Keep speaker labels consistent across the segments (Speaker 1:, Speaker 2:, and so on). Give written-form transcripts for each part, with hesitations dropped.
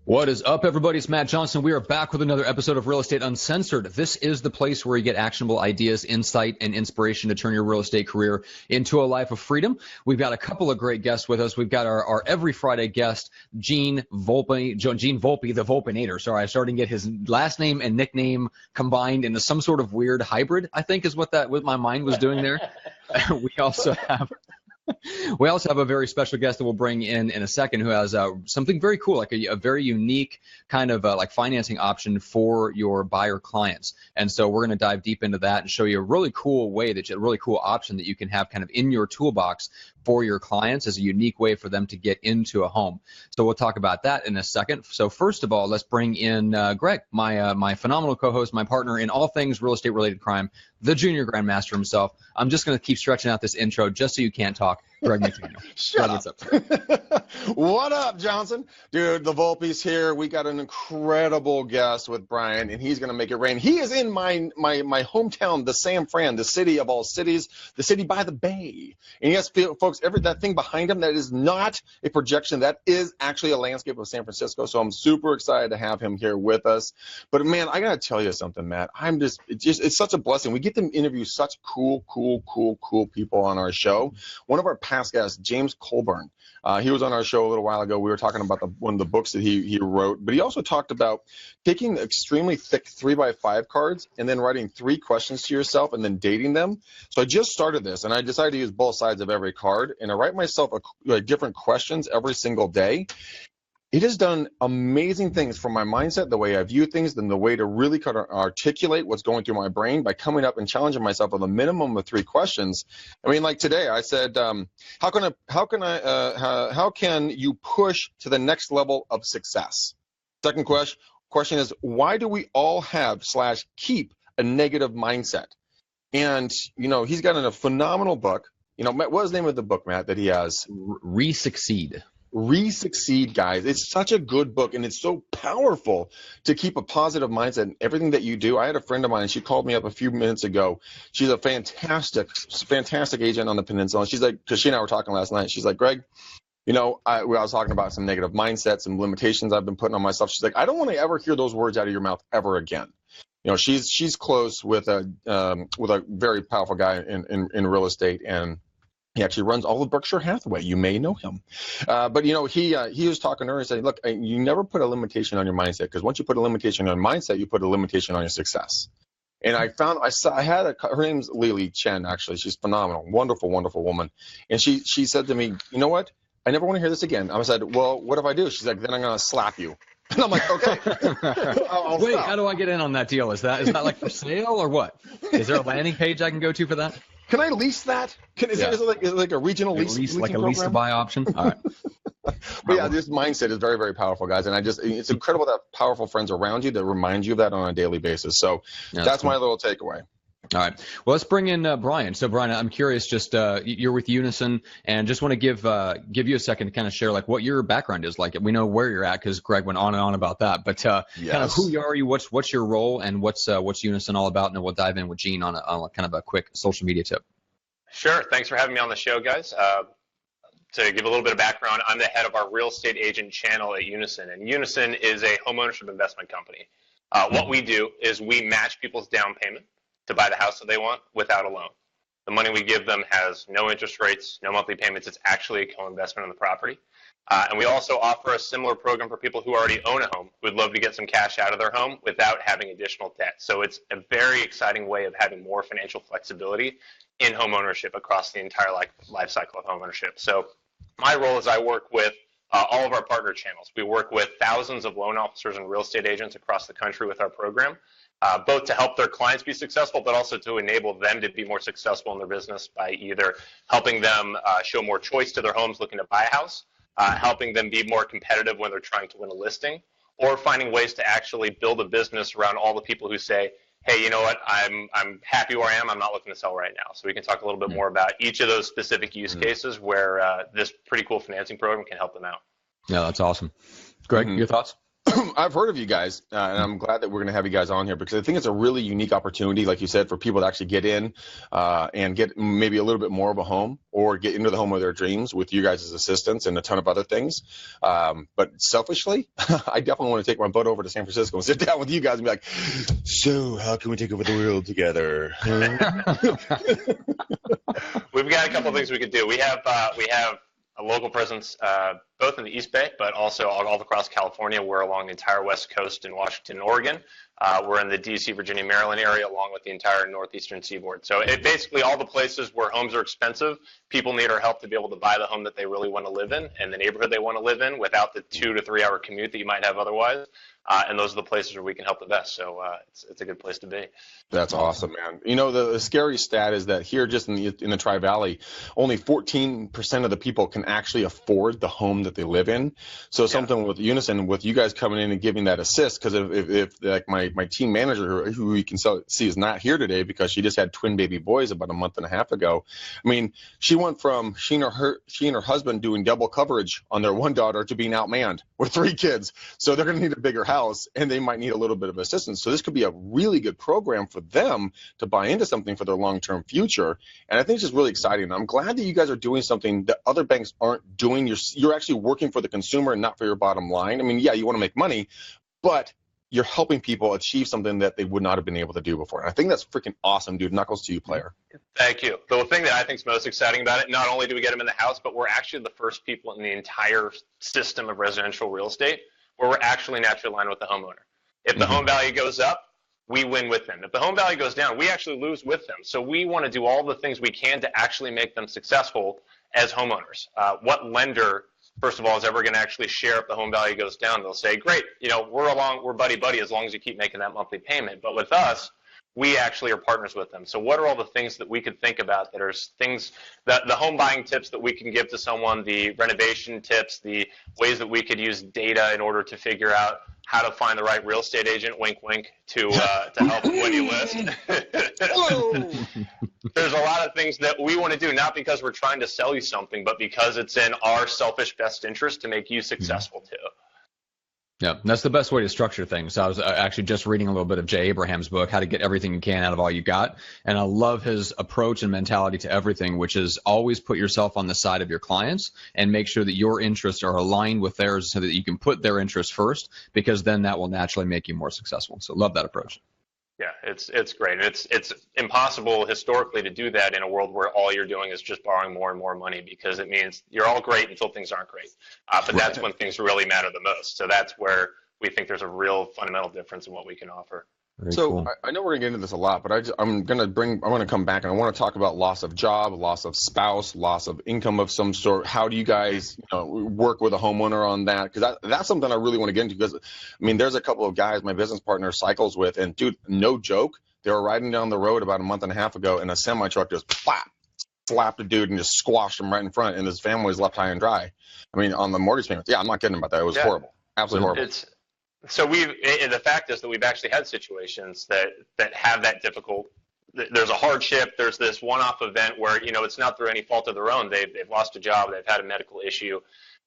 Speaker 1: What is up, everybody? It's Matt Johnson. We are back with another episode of Real Estate Uncensored. This is the place where you get actionable ideas, insight, and inspiration to turn your real estate career into a life of freedom. We've got a couple of great guests with us. We've got our every Friday guest, Gene Volpe, the Volpinator. Sorry, I started to get his last name and nickname combined into some sort of weird hybrid, I think is what my mind was doing there. We also have a very special guest that we'll bring in a second who has something very cool, like a very unique kind of like financing option for your buyer clients. And so we're going to dive deep into that and show you a really cool option that you can have kind of in your toolbox for your clients as a unique way for them to get into a home. So we'll talk about that in a second. So first of all, let's bring in Greg, my phenomenal co-host, my partner in all things real estate related crime, the junior grandmaster himself. I'm just going to keep stretching out this intro just so you can't talk. Greg McDaniel.
Speaker 2: Shut up. What's up? What up, Johnson? Dude, the Volpe's here. We got an incredible guest with Brian, and he's going to make it rain. He is in my hometown, the San Fran, the city of all cities, the city by the bay. And yes, folks, that thing behind him, that is not a projection. That is actually a landscape of San Francisco. So I'm super excited to have him here with us. But, man, I got to tell you something, Matt. It's such a blessing. We get to interview such cool people on our show. One of our past guests, James Colburn. He was on our show a little while ago. We were talking about one of the books that he wrote, but he also talked about taking extremely thick 3x5 cards and then writing 3 questions to yourself and then dating them. So I just started this, and I decided to use both sides of every card, and I write myself different questions every single day. It has done amazing things for my mindset, the way I view things, and the way to really kind of articulate what's going through my brain by coming up and challenging myself with a minimum of 3 questions. I mean, like today, I said, how can you push to the next level of success? Second question is, why do we all have / keep a negative mindset? And, he's got a phenomenal book. What is the name of the book, Matt, that he has?
Speaker 1: Re-Succeed.
Speaker 2: Re-Succeed, guys. It's such a good book, and it's so powerful to keep a positive mindset in everything that you do. I had a friend of mine, she called me up a few minutes ago. She's a fantastic agent on the peninsula. She's like, because she and I were talking last night, she's like, Greg, I was talking about some negative mindsets, some limitations I've been putting on myself. She's like, I don't want to ever hear those words out of your mouth ever again. She's close with a very powerful guy in real estate, and he actually runs all of Berkshire Hathaway. You may know him. But, he was talking to her and saying, look, you never put a limitation on your mindset, because once you put a limitation on your mindset, you put a limitation on your success. And her name's Lily Chen, actually. She's phenomenal, wonderful, wonderful woman. And she said to me, you know what? I never want to hear this again. I said, well, what if I do? She's like, then I'm going to slap you. And I'm like, okay.
Speaker 1: Wait, how do I get in on that deal? Is that like for sale or what? Is there a landing page I can go to for that?
Speaker 2: Can I lease that? Is it like a regional lease?
Speaker 1: Like a lease to buy option? All right.
Speaker 2: But yeah, this mindset is very, very powerful, guys. And it's incredible to have powerful friends around you that remind you of that on a daily basis. So that's cool. My little takeaway.
Speaker 1: All right. Well, let's bring in Brian. So, Brian, I'm curious, just you're with Unison, and just want to give you a second to kind of share like what your background is. Like, we know where you're at because Greg went on and on about that, but kind of who are you, what's your role, and what's Unison all about, and then we'll dive in with Gene on a kind of a quick social media tip.
Speaker 3: Sure. Thanks for having me on the show, guys. To give a little bit of background, I'm the head of our real estate agent channel at Unison, and Unison is a homeownership investment company. What we do is we match people's down payment to buy the house that they want without a loan. The money we give them has no interest rates, no monthly payments. It's actually a co-investment on the property. And we also offer a similar program for people who already own a home, who would love to get some cash out of their home without having additional debt. So it's a very exciting way of having more financial flexibility in home ownership across the entire life cycle of home ownership. So my role is I work with all of our partner channels. We work with thousands of loan officers and real estate agents across the country with our program. Both to help their clients be successful, but also to enable them to be more successful in their business by either helping them show more choice to their homes looking to buy a house, helping them be more competitive when they're trying to win a listing, or finding ways to actually build a business around all the people who say, hey, you know what, I'm happy where I am, I'm not looking to sell right now. So we can talk a little bit more about each of those specific use cases where this pretty cool financing program can help them out.
Speaker 1: Yeah, that's awesome. Greg, your thoughts?
Speaker 2: I've heard of you guys, and I'm glad that we're going to have you guys on here because I think it's a really unique opportunity, like you said, for people to actually get in and get maybe a little bit more of a home or get into the home of their dreams with you guys' assistance and a ton of other things. But selfishly, I definitely want to take my butt over to San Francisco and sit down with you guys and be like, so how can we take over the world together?
Speaker 3: We've got a couple of things we could do. We have a local presence both in the East Bay, but also all across California. We're along the entire West Coast in Washington and Oregon. We're in the D.C., Virginia, Maryland area, along with the entire northeastern seaboard. So basically all the places where homes are expensive, people need our help to be able to buy the home that they really want to live in and the neighborhood they want to live in without the 2 to 3 hour commute that you might have otherwise. And those are the places where we can help the best. So it's a good place to be.
Speaker 2: That's awesome, man. You know, the scary stat is that here just in the Tri-Valley, only 14% of the people can actually afford the home that they live in. So something with Unison, with you guys coming in and giving that assist, because if like my team manager, who you can see is not here today because she just had twin baby boys about a month and a half ago. I mean, she went from she and her husband doing double coverage on their one daughter to being outmanned with 3 kids. So they're going to need a bigger house and they might need a little bit of assistance. So this could be a really good program for them to buy into something for their long-term future. And I think it's just really exciting. I'm glad that you guys are doing something that other banks aren't doing. You're actually working for the consumer and not for your bottom line. I mean, yeah, you want to make money, but you're helping people achieve something that they would not have been able to do before. And I think that's freaking awesome, dude. Knuckles to you, player.
Speaker 3: Thank you. The thing that I think is most exciting about it, not only do we get them in the house, but we're actually the first people in the entire system of residential real estate where we're actually naturally aligned with the homeowner. If the home value goes up, we win with them. If the home value goes down, we actually lose with them. So we want to do all the things we can to actually make them successful as homeowners. What lender, first of all, is ever going to actually share if the home value goes down? They'll say, great, we're buddy-buddy as long as you keep making that monthly payment. But with us, we actually are partners with them. So what are all the things that we could think about that are things that the home buying tips that we can give to someone, the renovation tips, the ways that we could use data in order to figure out how to find the right real estate agent, wink, wink, to help when you list. There's a lot of things that we want to do, not because we're trying to sell you something, but because it's in our selfish best interest to make you successful too.
Speaker 1: Yeah, that's the best way to structure things. I was actually just reading a little bit of Jay Abraham's book, How to Get Everything You Can Out of All You Got. And I love his approach and mentality to everything, which is always put yourself on the side of your clients and make sure that your interests are aligned with theirs so that you can put their interests first, because then that will naturally make you more successful. So love that approach.
Speaker 3: Yeah, it's great. It's impossible historically to do that in a world where all you're doing is just borrowing more and more money, because it means you're all great until things aren't great. But that's when things really matter the most. So that's where we think there's a real fundamental difference in what we can offer.
Speaker 1: Very
Speaker 2: So
Speaker 1: cool.
Speaker 2: I know we're gonna get into this a lot, but I want to come back and I want to talk about loss of job, loss of spouse, loss of income of some sort. How do you guys work with a homeowner on that? Because that's something I really want to get into, because I mean, there's a couple of guys my business partner cycles with, and dude, no joke, they were riding down the road about a month and a half ago and a semi truck just slapped a dude and just squashed him right in front, and his family was left high and dry. I mean, on the mortgage payments. Yeah, I'm not kidding about that. It was horrible. Absolutely horrible.
Speaker 3: So the fact is that we've actually had situations that have that difficult. There's a hardship. There's this one-off event where it's not through any fault of their own. They've lost a job. They've had a medical issue,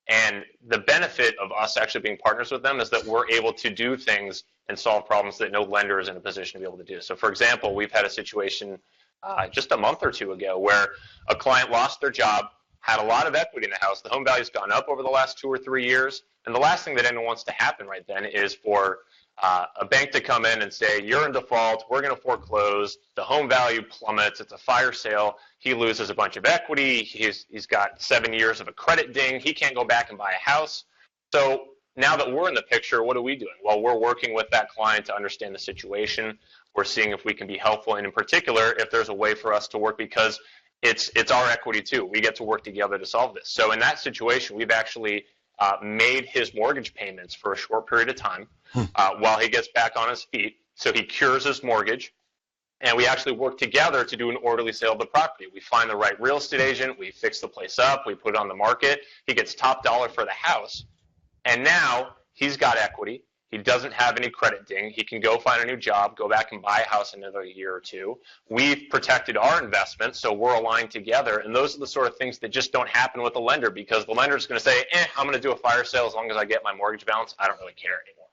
Speaker 3: and the benefit of us actually being partners with them is that we're able to do things and solve problems that no lender is in a position to be able to do. So, for example, we've had a situation just a month or two ago where a client lost their job, had a lot of equity in the house. The home value's gone up over the last 2 or 3 years. And the last thing that anyone wants to happen right then is for a bank to come in and say, you're in default, we're going to foreclose, the home value plummets, it's a fire sale, he loses a bunch of equity, he's got 7 years of a credit ding, he can't go back and buy a house. So now that we're in the picture, what are we doing? Well, we're working with that client to understand the situation. We're seeing if we can be helpful, and in particular, if there's a way for us to work, because it's our equity too. We get to work together to solve this. So in that situation, we've actually made his mortgage payments for a short period of time while he gets back on his feet. So he cures his mortgage, and we actually work together to do an orderly sale of the property. We find the right real estate agent, we fix the place up, we put it on the market, he gets top dollar for the house, and now he's got equity. He doesn't have any credit ding. He can go find a new job, go back and buy a house in another year or two. We've protected our investment, so we're aligned together. And those are the sort of things that just don't happen with the lender, because the lender is going to say, I'm going to do a fire sale as long as I get my mortgage balance. I don't really care anymore.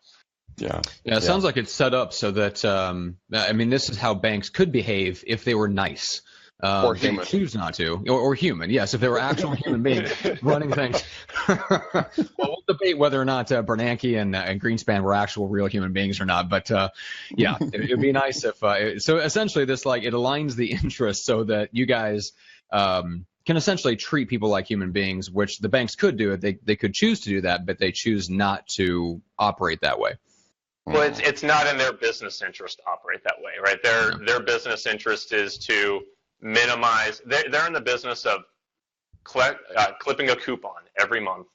Speaker 2: Yeah.
Speaker 1: Yeah, it sounds like it's set up so that, I mean, this is how banks could behave if they were nice.
Speaker 2: Or
Speaker 1: They
Speaker 2: human.
Speaker 1: choose not to, or human. Yes, if they were actual human beings running things. Well, we'll debate whether or not Bernanke and Greenspan were actual real human beings or not. But yeah, it'd be nice if. So essentially, this it aligns the interests so that you guys can essentially treat people like human beings, which the banks could do. They could choose to do that, but they choose not to operate that way.
Speaker 3: Well, it's not in their business interest to operate that way, right? Their business interest is to minimize. They're in the business of clipping a coupon every month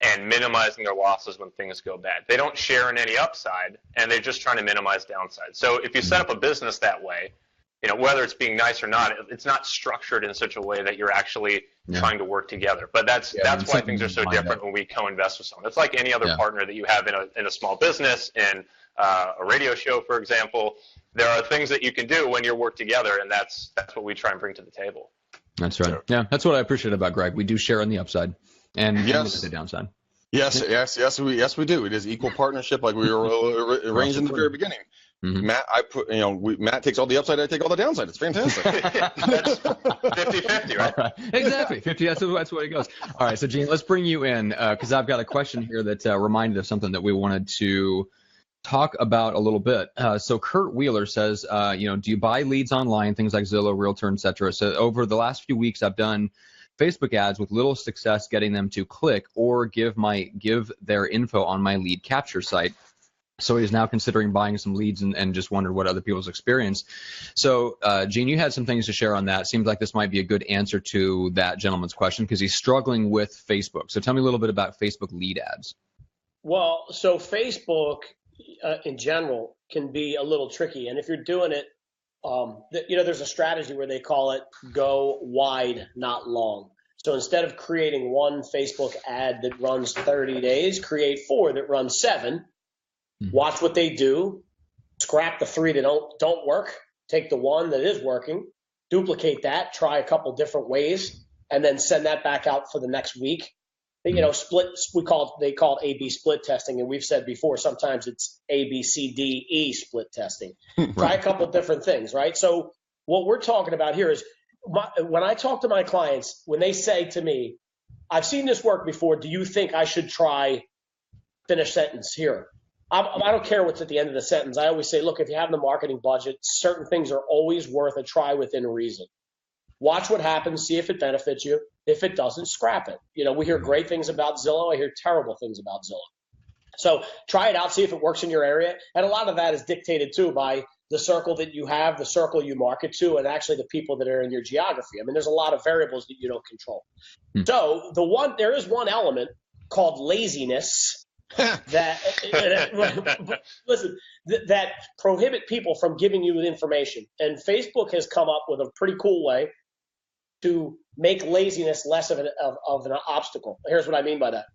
Speaker 3: and minimizing their losses when things go bad. They don't share in any upside, and they're just trying to minimize downside. So if you set up a business that way, whether it's being nice or not, it's not structured in such a way that you're actually trying to work together. But that's why things are so different when we co-invest with someone. It's like any other partner that you have in a small business, in a radio show, for example. There are things that you can do when you work together, and that's what we try and bring to the table.
Speaker 1: That's right. Yeah, that's what I appreciate about Greg. We do share on the upside and the downside.
Speaker 2: Yes, we do. It is equal partnership, like we were arranged in the very beginning. Mm-hmm. Matt, Matt takes all the upside, I take all the downside. It's fantastic.
Speaker 3: That's 50-50, right?
Speaker 1: Exactly. 50. That's what it goes. All right. So, Gene, let's bring you in because I've got a question here that reminded of something that we wanted to talk about a little bit. So Kurt Wheeler says, do you buy leads online, things like Zillow, Realtor, et cetera? So over the last few weeks, I've done Facebook ads with little success getting them to click or give their info on my lead capture site. So he's now considering buying some leads and just wondered what other people's experience. So, Gene, you had some things to share on that. Seems like this might be a good answer to that gentleman's question because he's struggling with Facebook. So tell me a little bit about Facebook lead ads.
Speaker 4: Well, so Facebook in general can be a little tricky. And if you're doing it, there's a strategy where they call it go wide, not long. So instead of creating one Facebook ad that runs 30 days, create 4 that run 7. Watch what they do, scrap the 3 that don't work, take the 1 that is working, duplicate that, try a couple different ways, and then send that back out for the next week. Split. They call it A/B split testing, and we've said before sometimes it's ABCDE split testing. Try a couple different things, right? So what we're talking about here is when I talk to my clients, when they say to me, "I've seen this work before. Do you think I should try?" Finish sentence here. I don't care what's at the end of the sentence. I always say, look, if you have the marketing budget, certain things are always worth a try within reason. Watch what happens, see if it benefits you. If it doesn't, scrap it. We hear great things about Zillow. I hear terrible things about Zillow. So try it out, see if it works in your area. And a lot of that is dictated, too, by the circle that you have, the circle you market to, and actually the people that are in your geography. I mean, there's a lot of variables that you don't control. So there is one element called laziness that prohibit people from giving you information. And Facebook has come up with a pretty cool way to make laziness less of an obstacle. Here's what I mean by that.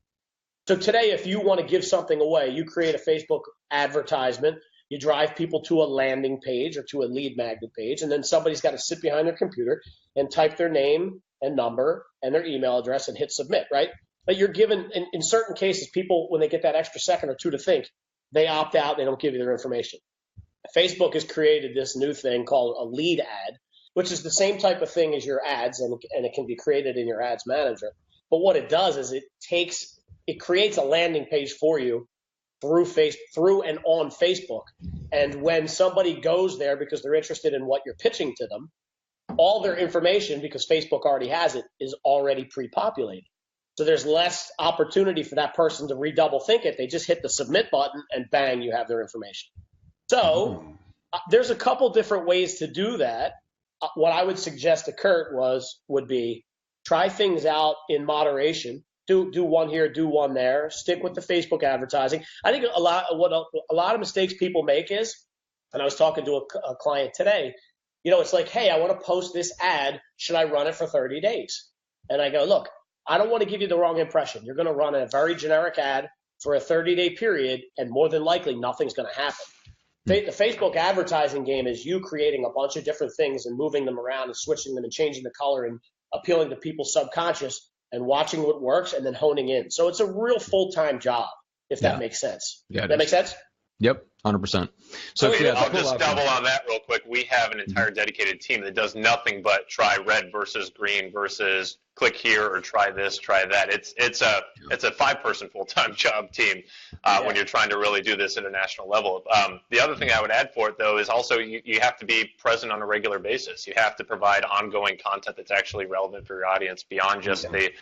Speaker 4: So today, if you want to give something away, you create a Facebook advertisement, you drive people to a landing page or to a lead magnet page, and then somebody's got to sit behind their computer and type their name and number and their email address and hit submit, right? But you're given, in certain cases, people, when they get that extra second or 2 to think, they opt out, they don't give you their information. Facebook has created this new thing called a lead ad, which is the same type of thing as your ads, and it can be created in your ads manager. But what it does is it creates a landing page for you through and on Facebook. And when somebody goes there because they're interested in what you're pitching to them, all their information, because Facebook already has it, is already pre-populated. So there's less opportunity for that person to redouble think it. They just hit the submit button and bang, you have their information. So there's a couple different ways to do that. What I would suggest to Kurt would be try things out in moderation. Do one here, do one there. Stick with the Facebook advertising. I think a lot of mistakes people make is, and I was talking to a client today, it's like, hey, I want to post this ad. Should I run it for 30 days? And I go, look, I don't want to give you the wrong impression. You're going to run a very generic ad for a 30-day period, and more than likely, nothing's going to happen. The Facebook advertising game is you creating a bunch of different things and moving them around and switching them and changing the color and appealing to people's subconscious and watching what works and then honing in. So it's a real full-time job, if that makes sense.
Speaker 1: Yeah,
Speaker 4: that make sense?
Speaker 1: Yep, 100%. So
Speaker 3: I'll
Speaker 1: yeah,
Speaker 3: just double on that real quick. We have an entire dedicated team that does nothing but try red versus green versus click here or try this, try that. It's a 5-person full-time job team when you're trying to really do this at a national level. The other thing I would add for it though is also you have to be present on a regular basis. You have to provide ongoing content that's actually relevant for your audience beyond just the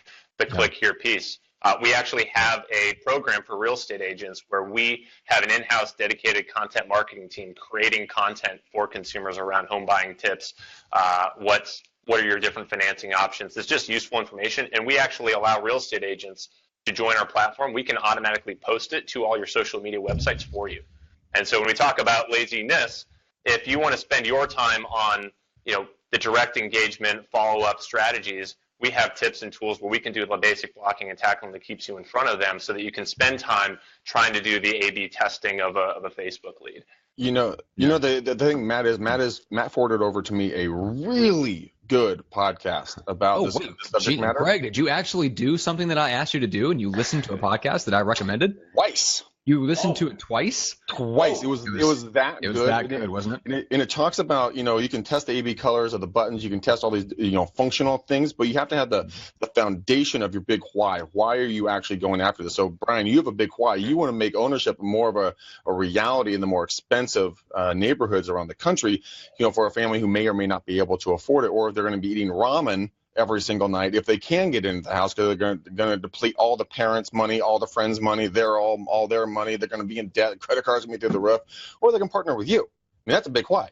Speaker 3: click here piece. We actually have a program for real estate agents where we have an in-house dedicated content marketing team creating content for consumers around home buying tips. What are your different financing options? It's just useful information, and we actually allow real estate agents to join our platform. We can automatically post it to all your social media websites for you. And so when we talk about laziness, if you want to spend your time on the direct engagement, follow-up strategies, we have tips and tools where we can do the basic blocking and tackling that keeps you in front of them so that you can spend time trying to do the A/B testing of a Facebook lead.
Speaker 2: The thing, Matt forwarded over to me a really good podcast about this subject matter.
Speaker 1: Greg, did you actually do something that I asked you to do and you listened to a podcast that I recommended?
Speaker 2: Twice.
Speaker 1: You listened to it twice?
Speaker 2: Twice. It was that good.
Speaker 1: It was that good, wasn't it?
Speaker 2: And it talks about, you can test the A/B colors of the buttons. You can test all these, functional things, but you have to have the foundation of your big why. Why are you actually going after this? So, Brian, you have a big why. You want to make ownership more of a reality in the more expensive neighborhoods around the country, for a family who may or may not be able to afford it, or if they're going to be eating ramen every single night if they can get into the house, because they're going to deplete all the parents' money, all the friends' money, all their money. They're going to be in debt. Credit cards going to be through the roof, or they can partner with you. I mean, that's a big why.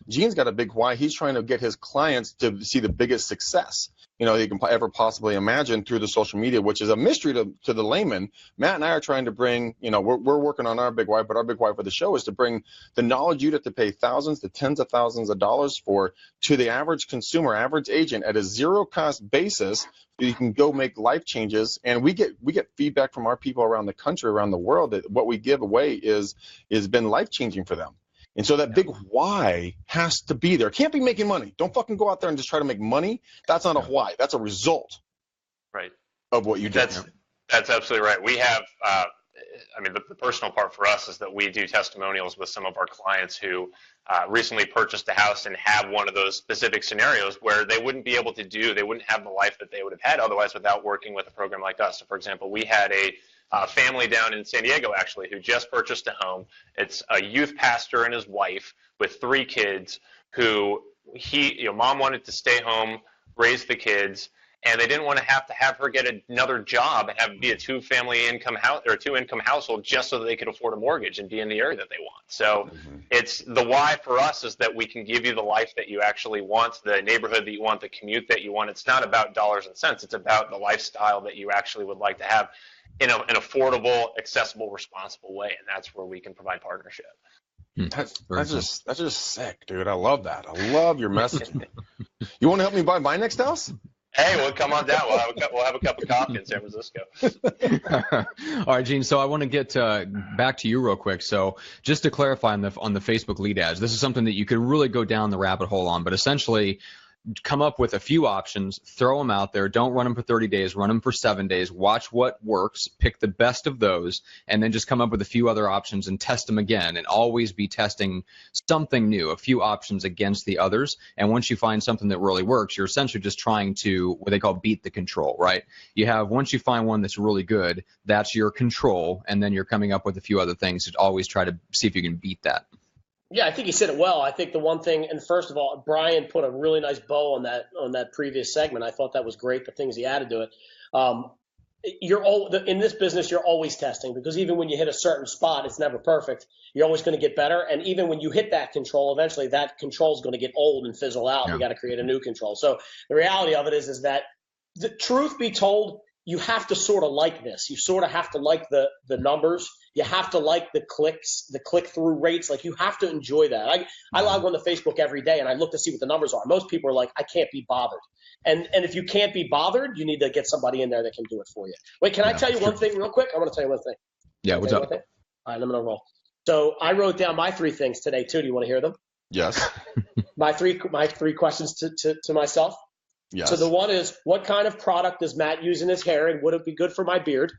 Speaker 2: Gene's got a big why. He's trying to get his clients to see the biggest success he can ever possibly imagine through the social media, which is a mystery to the layman. Matt and I are trying to bring, we're working on our big why, but our big why for the show is to bring the knowledge you'd have to pay thousands to tens of thousands of dollars for to the average consumer, average agent at a zero cost basis. So you can go make life changes. And we get feedback from our people around the country, around the world, that what we give away is been life changing for them. And so that big why has to be there. Can't be making money. Don't fucking go out there and just try to make money. That's not a why. That's a result of what you do.
Speaker 3: That's absolutely right. We have, the personal part for us is that we do testimonials with some of our clients who recently purchased a house and have one of those specific scenarios where they wouldn't have the life that they would have had otherwise without working with a program like us. So, for example, we had a family down in San Diego, actually, who just purchased a home. It's a youth pastor and his wife with 3 kids who mom wanted to stay home, raise the kids, and they didn't want to have her get another job and have it be a 2-income household just so that they could afford a mortgage and be in the area that they want. So it's the why for us is that we can give you the life that you actually want, the neighborhood that you want, the commute that you want. It's not about dollars and cents. It's about the lifestyle that you actually would like to have in an affordable, accessible, responsible way, and that's where we can provide partnership.
Speaker 2: That's just sick, dude. I love that. I love your messaging. You want to help me buy my next house?
Speaker 3: Hey, well, come on down. We'll have a cup of coffee in San Francisco.
Speaker 1: All right, Gene. So I want to get back to you real quick. So just to clarify on the Facebook lead ads, this is something that you could really go down the rabbit hole on, but essentially come up with a few options, throw them out there. Don't run them for 30 days, run them for 7 days, watch what works, pick the best of those, and then just come up with a few other options and test them again, and always be testing something new, a few options against the others. And once you find something that really works, you're essentially just trying to what they call beat the control, right? Once you find one that's really good, that's your control, and then you're coming up with a few other things to always try to see if you can beat that.
Speaker 4: Yeah, I think he said it well. I think the one thing, and first of all, Brian put a really nice bow on that previous segment. I thought that was great, the things he added to it. In this business, you're always testing, because even when you hit a certain spot, it's never perfect. You're always going to get better. And even when you hit that control, eventually that control is going to get old and fizzle out. You got to create a new control. So the reality of it is that the truth be told, you have to sort of like this. You sort of have to like the numbers. You have to like the clicks, the click-through rates. Like, you have to enjoy that. I log on to Facebook every day, and I look to see what the numbers are. Most people are like, I can't be bothered. And if you can't be bothered, you need to get somebody in there that can do it for you. Wait, can I tell you one thing real quick? I want to tell you one thing.
Speaker 1: Yeah, what's up?
Speaker 4: All right, I'm going to roll. So I wrote down my 3 things today, too. Do you want to hear them?
Speaker 2: Yes.
Speaker 4: my three questions to myself.
Speaker 2: Yes.
Speaker 4: So the one is, what kind of product does Matt use in his hair, and would it be good for my beard?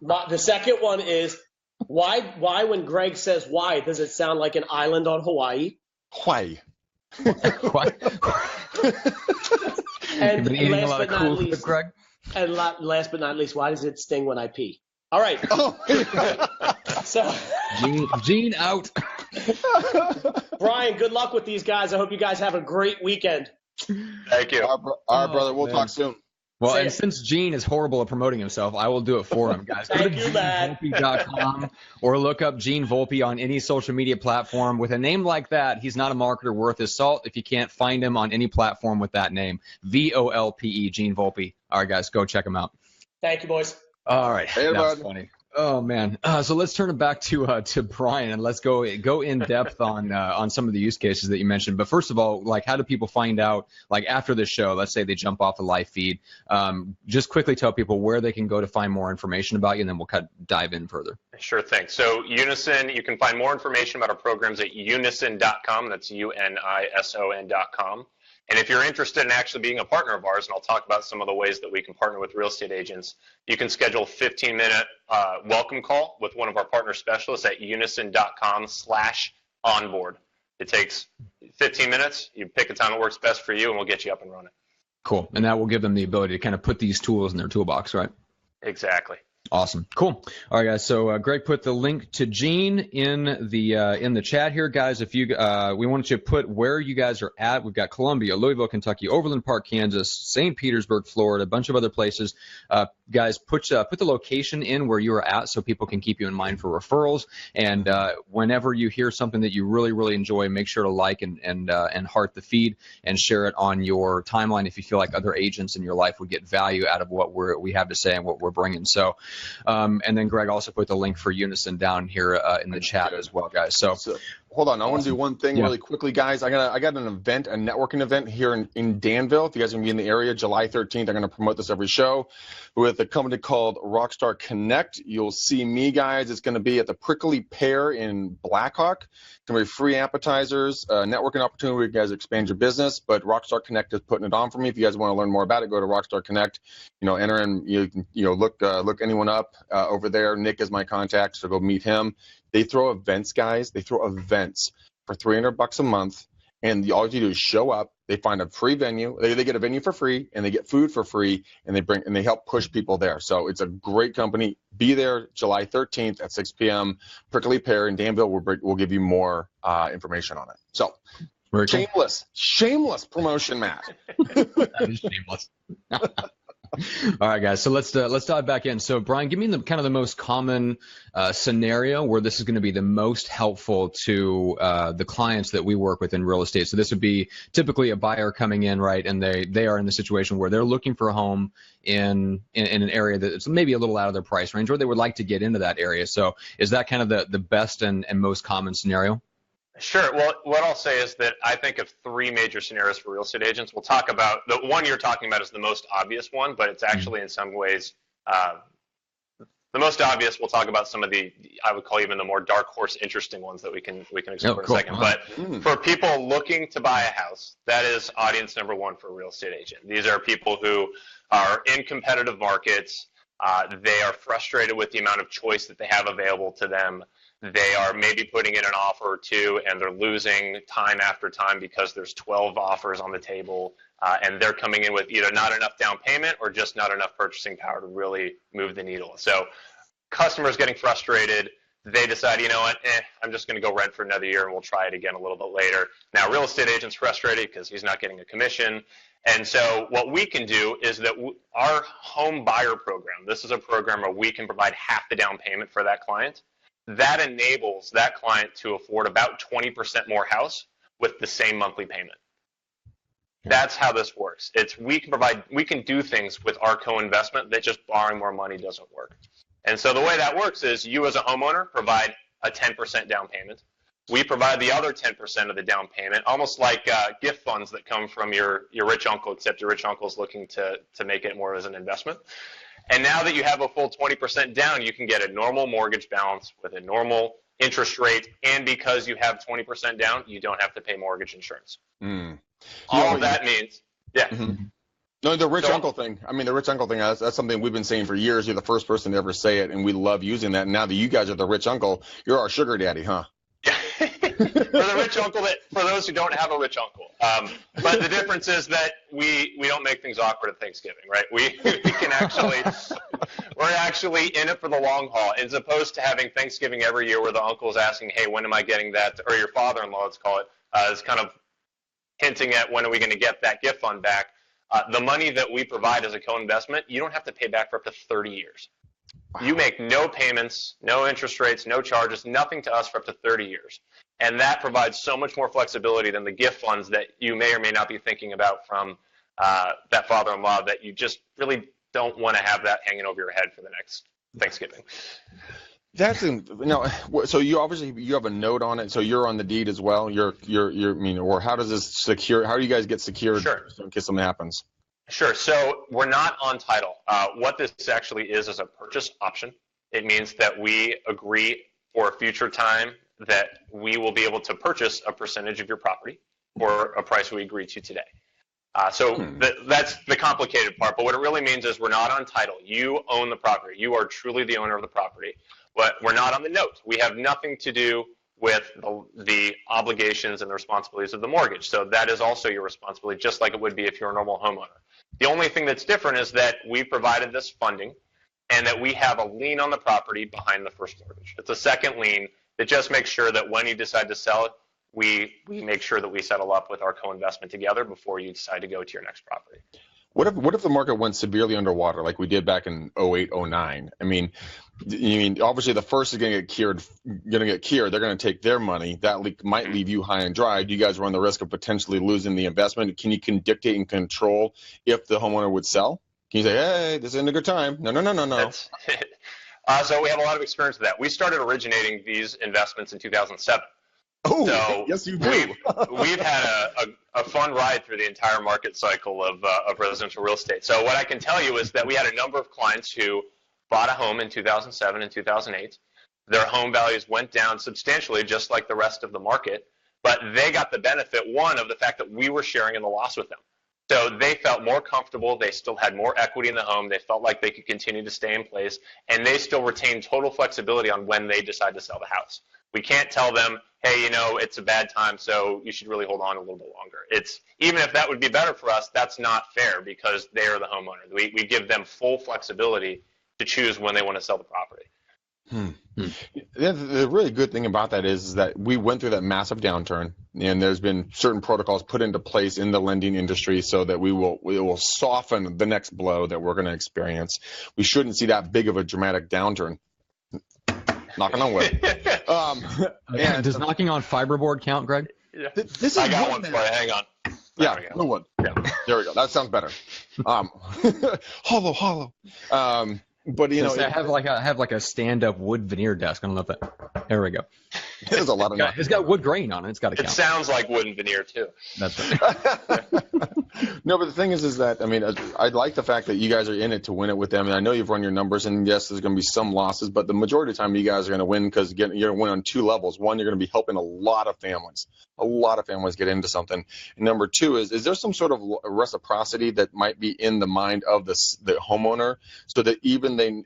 Speaker 4: The second one is why when Greg says why does it sound like an island on Hawaii?
Speaker 2: Why?
Speaker 4: And
Speaker 1: You've been eating a
Speaker 4: last
Speaker 1: lot
Speaker 4: but
Speaker 1: of
Speaker 4: not
Speaker 1: cool
Speaker 4: least,
Speaker 1: Greg.
Speaker 4: and last but not least, why does it sting when I pee? All right.
Speaker 2: Oh,
Speaker 4: So,
Speaker 1: Gene out.
Speaker 4: Brian, good luck with these guys. I hope you guys have a great weekend.
Speaker 3: Thank you.
Speaker 2: all right, brother. We'll
Speaker 1: man.
Speaker 2: talk soon.
Speaker 1: Well,
Speaker 4: See
Speaker 1: and
Speaker 4: ya.
Speaker 1: since Gene is horrible at promoting himself, I will do it for him, guys. Go
Speaker 4: Thank
Speaker 1: to
Speaker 4: you, man.
Speaker 1: GeneVolpe.com or look up Gene Volpe on any social media platform. With a name like that, he's not a marketer worth his salt if you can't find him on any platform with that name. VOLPE, Gene Volpe. All right, guys, go check him out.
Speaker 4: Thank you, boys.
Speaker 1: All right,
Speaker 2: Hey,
Speaker 1: that's
Speaker 2: bud.
Speaker 1: funny. Oh man, so let's turn it back to Brian and let's go in depth on some of the use cases that you mentioned. But first of all, like, how do people find out, like, after the show? Let's say they jump off the live feed. Just quickly tell people where they can go to find more information about you, and then we'll dive in further.
Speaker 3: Sure thing. So Unison, you can find more information about our programs at unison.com. That's UNISON.com. And if you're interested in actually being a partner of ours, and I'll talk about some of the ways that we can partner with real estate agents, you can schedule a 15-minute welcome call with one of our partner specialists at unison.com/onboard. It takes 15 minutes. You pick a time that works best for you, and we'll get you up and running.
Speaker 1: Cool, and that will give them the ability to kind of put these tools in their toolbox, right?
Speaker 3: Exactly.
Speaker 1: Awesome. Cool. All right, guys. So Greg put the link to Gene in the chat here, guys. If you we wanted to put where you guys are at. We've got Columbia, Louisville, Kentucky, Overland Park, Kansas, St. Petersburg, Florida, a bunch of other places. Guys, put the location in where you are at so people can keep you in mind for referrals. And whenever you hear something that you really, really enjoy, make sure to like and heart the feed and share it on your timeline if you feel like other agents in your life would get value out of what we have to say and what we're bringing. So. And then Greg also put the link for Unison down here in the chat as well, guys. So
Speaker 2: hold on, I want to do one thing really quickly, guys. I got an event, a networking event here in Danville. If you guys are going to be in the area, July 13th, I'm going to promote this every show with a company called Rockstar Connect. You'll see me, guys. It's going to be at the Prickly Pear in Blackhawk. It's going to be free appetizers, networking opportunity where you guys expand your business. But Rockstar Connect is putting it on for me. If you guys want to learn more about it, go to Rockstar Connect. Enter in. You can look anyone up over there. Nick is my contact, so go meet him. They throw events, guys. They throw events for $300 a month, and all you do is show up. They find a free venue. They get a venue for free, and they get food for free, and they help push people there. So it's a great company. Be there July 13th at 6 p.m. Prickly Pear in Danville. We'll give you more information on it. So shameless promotion, Matt.
Speaker 1: That is shameless. All right, guys. So let's dive back in. So Brian, give me the kind of the most common scenario where this is going to be the most helpful to the clients that we work with in real estate. So this would be typically a buyer coming in, right? And they are in the situation where they're looking for a home in an area that's maybe a little out of their price range, or they would like to get into that area. So is that kind of the best and most common scenario?
Speaker 3: Sure. Well, what I'll say is that I think of three major scenarios for real estate agents. We'll talk about the one you're talking about is the most obvious one, but it's actually in some ways the most obvious. We'll talk about some of the, I would call even the more dark horse interesting ones that we can explore in a second. But for people looking to buy a house, that is audience number one for a real estate agent. These are people who are in competitive markets. They are frustrated with the amount of choice that they have available to them. They are maybe putting in an offer or two, and they're losing time after time because there's 12 offers on the table, and they're coming in with either not enough down payment or just not enough purchasing power to really move the needle. So customers getting frustrated, they decide, you know what, I'm just going to go rent for another year, and we'll try it again a little bit later. Now, real estate agent's frustrated because he's not getting a commission. And so what we can do is that our home buyer program, this is a program where we can provide half the down payment for that client. That enables that client to afford about 20% more house with the same monthly payment. That's how this works. We can do things with our co-investment that just borrowing more money doesn't work. And so the way that works is you as a homeowner provide a 10% down payment. We provide the other 10% of the down payment, almost like gift funds that come from your rich uncle, except your rich uncle is looking to make it more as an investment. And now that you have a full 20% down, you can get a normal mortgage balance with a normal interest rate. And because you have 20% down, you don't have to pay mortgage insurance. All of that means,
Speaker 2: No, the rich uncle thing. I mean, the rich uncle thing, that's something we've been saying for years. You're the first person to ever say it, and we love using that. And now that you guys are the rich uncle, you're our sugar daddy, huh?
Speaker 3: Yeah. For the rich uncle, for those who don't have a rich uncle. But the difference is that we don't make things awkward at Thanksgiving, right? We can actually, we're actually in it for the long haul, as opposed to having Thanksgiving every year where the uncle is asking, hey, when am I getting that? Or your father-in-law, let's call it, is kind of hinting at when are we going to get that gift fund back. The money that we provide as a co-investment, you don't have to pay back for up to 30 years. You make no payments, no interest rates, no charges, nothing to us for up to 30 years. And that provides so much more flexibility than the gift funds that you may or may not be thinking about from that father-in-law, that you just really don't want to have that hanging over your head for the next Thanksgiving.
Speaker 2: So you obviously you have a note on it, so you're on the deed as well. Or how does this secure? How do you guys get secured?
Speaker 3: Sure.
Speaker 2: In case something happens?
Speaker 3: Sure. So we're not on title. What this actually is a purchase option. It means that we agree for a future time that we will be able to purchase a percentage of your property for a price we agree to today. That's the complicated part. But what it really means is we're not on title. You own the property. You are truly the owner of the property. But we're not on the note. We have nothing to do with the obligations and the responsibilities of the mortgage. So that is also your responsibility, just like it would be if you're a normal homeowner. The only thing that's different is that we provided this funding and that we have a lien on the property behind the first mortgage. It's a second lien that just makes sure that when you decide to sell it, we make sure that we settle up with our co-investment together before you decide to go to your next property.
Speaker 2: What if the market went severely underwater like we did back in 08, 09? I mean, obviously the first is going to get cured. They're going to take their money. That might leave you high and dry. Do you guys run the risk of potentially losing the investment? Can you dictate and control if the homeowner would sell? Can you say, hey, this isn't a good time? No.
Speaker 3: So we have a lot of experience with that. We started originating these investments in 2007.
Speaker 2: Oh,
Speaker 3: so
Speaker 2: yes, you do.
Speaker 3: We've had a fun ride through the entire market cycle of residential real estate. So what I can tell you is that we had a number of clients who bought a home in 2007 and 2008. Their home values went down substantially, just like the rest of the market, but they got the benefit, one, of the fact that we were sharing in the loss with them. So they felt more comfortable. They still had more equity in the home. They felt like they could continue to stay in place, and they still retained total flexibility on when they decide to sell the house. We can't tell them, hey, it's a bad time, so you should really hold on a little bit longer. Even if that would be better for us, that's not fair because they are the homeowner. We give them full flexibility to choose when they want to sell the property.
Speaker 2: The really good thing about that is that we went through that massive downturn, and there's been certain protocols put into place in the lending industry so that we will soften the next blow that we're going to experience. We shouldn't see that big of a dramatic downturn. Knocking on wood.
Speaker 1: Does knocking on fiberboard count, Greg?
Speaker 3: Yeah. I got one for you. Hang on.
Speaker 2: Blue one. Yeah. There we go. That sounds better. Hollow. But
Speaker 1: I have like a stand-up wood veneer desk. I don't know if that. There we go.
Speaker 2: There's a lot of.
Speaker 1: It's got wood grain on it. It's got to count.
Speaker 3: It sounds like wooden veneer too.
Speaker 1: That's right.
Speaker 2: No, but the thing is that I like the fact that you guys are in it to win it with them, and I know you've run your numbers, and yes, there's going to be some losses, but the majority of the time you guys are going to win because you're going to win on two levels. One, you're going to be helping a lot of families get into something. And number two is there some sort of reciprocity that might be in the mind of the homeowner, so that even they